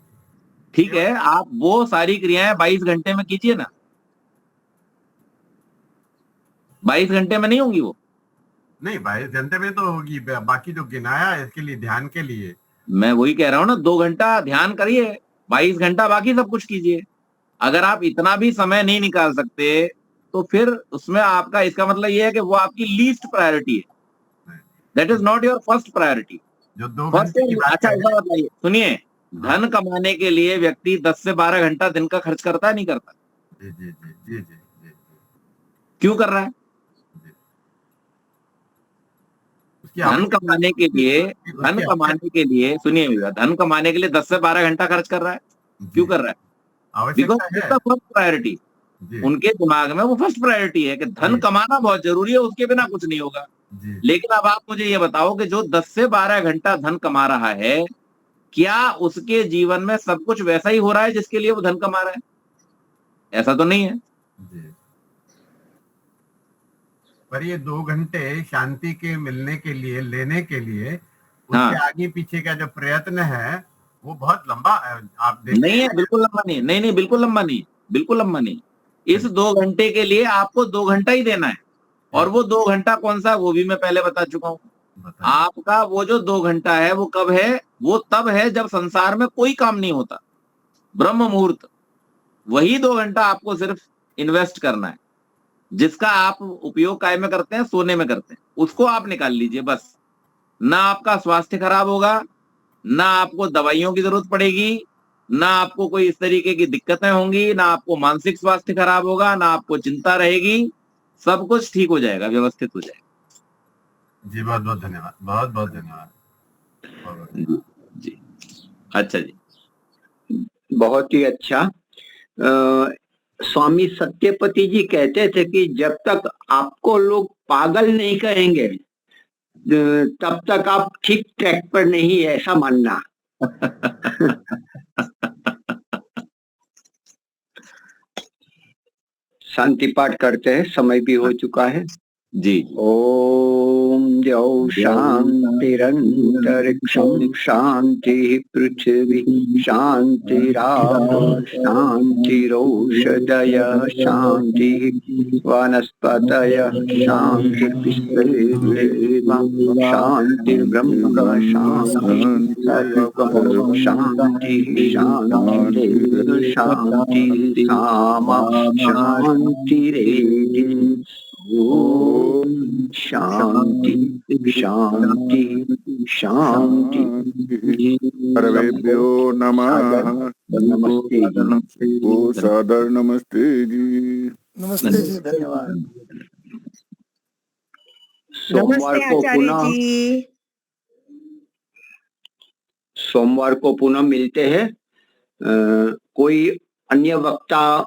ठीक है, आप वो सारी क्रियाएं 22 घंटे में कीजिए ना। 22 घंटे में नहीं होंगी वो। नहीं 22 घंटे में तो होगी, बाकी जो गिनाया इसके लिए, ध्यान के लिए। मैं वही कह रहा हूं ना, 2 घंटा ध्यान करिए, 22 घंटा बाकी सब कुछ कीजिए। अगर आप इतना भी समय नहीं निकाल सकते तो फिर उसमें आपका, इसका मतलब ये है कि वो आपकी लीस्ट प्रायोरिटी है, that is not your first priority. जो 2 फर्स्ट, घंटे की बात अच्छा कर ऐसा बताइए, सुनिए, धन कमाने के लिए व्यक्ति 10 से 12 घंटा दिन का खर्च करता है, नहीं करता? जी जी जी जी जी जी क्यों कर रहा है? धन कमाने के लिए, धन कमाने के लिए, सुनिए भैया, धन कमाने के लिए 10 से 12 घंटा खर्च कर रहा है। क्यों कर रहा है? बिकॉज इसका फर्स्ट प्रायोरिटी, उनके दिमाग में वो फर्स्ट प्रायोरिटी है कि धन कमाना बहुत जरूरी है, उसके बिना कुछ नहीं होगा। लेकिन अब आप मुझे ये बताओ कि जो 10 से 12 घंटा धन कमा रहा है, क्या उसके जीवन में सब कुछ वैसा ही हो रहा है जिसके लिए वो धन कमा रहा है? ऐसा तो नहीं है। पर ये 2 घंटे शांति के मिलने के लिए, लेने के लिए, उसके आगे पीछे का जो प्रयत्न है वो बहुत लंबा आप देखते नहीं है, बिल्कुल लंबा नहीं है। नहीं नहीं, बिल्कुल लंबा नहीं, बिल्कुल लंबा नहीं। इस 2 घंटे के लिए आपको 2 घंटा ही देना है, और वो 2 घंटा कौन सा, वो भी मैं पहले बता चुका हूँ। आपका वो जो 2 घंटा है वो कब है? वो तब है जब संसार में कोई काम नहीं होता, ब्रह्म मुहूर्त। वही 2 घंटा आपको सिर्फ इन्वेस्ट करना है, जिसका आप उपयोग काय में करते हैं? सोने में करते हैं। उसको आप निकाल लीजिए बस। ना आपका स्वास्थ्य खराब होगा, ना आपको दवाइयों की जरूरत पड़ेगी, ना आपको कोई इस तरीके की दिक्कतें होंगी, ना आपको मानसिक स्वास्थ्य खराब होगा, ना आपको चिंता रहेगी। सब कुछ ठीक हो जाएगा, व्यवस्थित हो जाएगा। जी बहुत बहुत धन्यवाद, बहुत बहुत धन्यवाद। जी, अच्छा जी, बहुत ही अच्छा। स्वामी सत्यपति जी कहते थे कि जब तक आपको लोग पागल नहीं कहेंगे तब तक आप ठीक ट्रैक पर नहीं है, ऐसा मानना। शांति पाठ करते हैं, समय भी हो चुका है। जी। ओम द्यौ शांतिरंतरिक्षं शांति पृथ्वी शांतिराप शांतिरौषधय शांति वनस्पतयः शांतिर्विश्वेदेवा शांतिर्ब्रह्म शांतिर्सर्वं शांतिः शांतिरेव शांतिः सामा शांतिरेधि। ओम शांति शांति शांति। सर्वेभ्यो नमः। नमस्ते जी। ओ सादर नमस्ते जी। नमस्ते जी, धन्यवाद। सोमवार को पुनः मिलते हैं। कोई अन्य वक्ता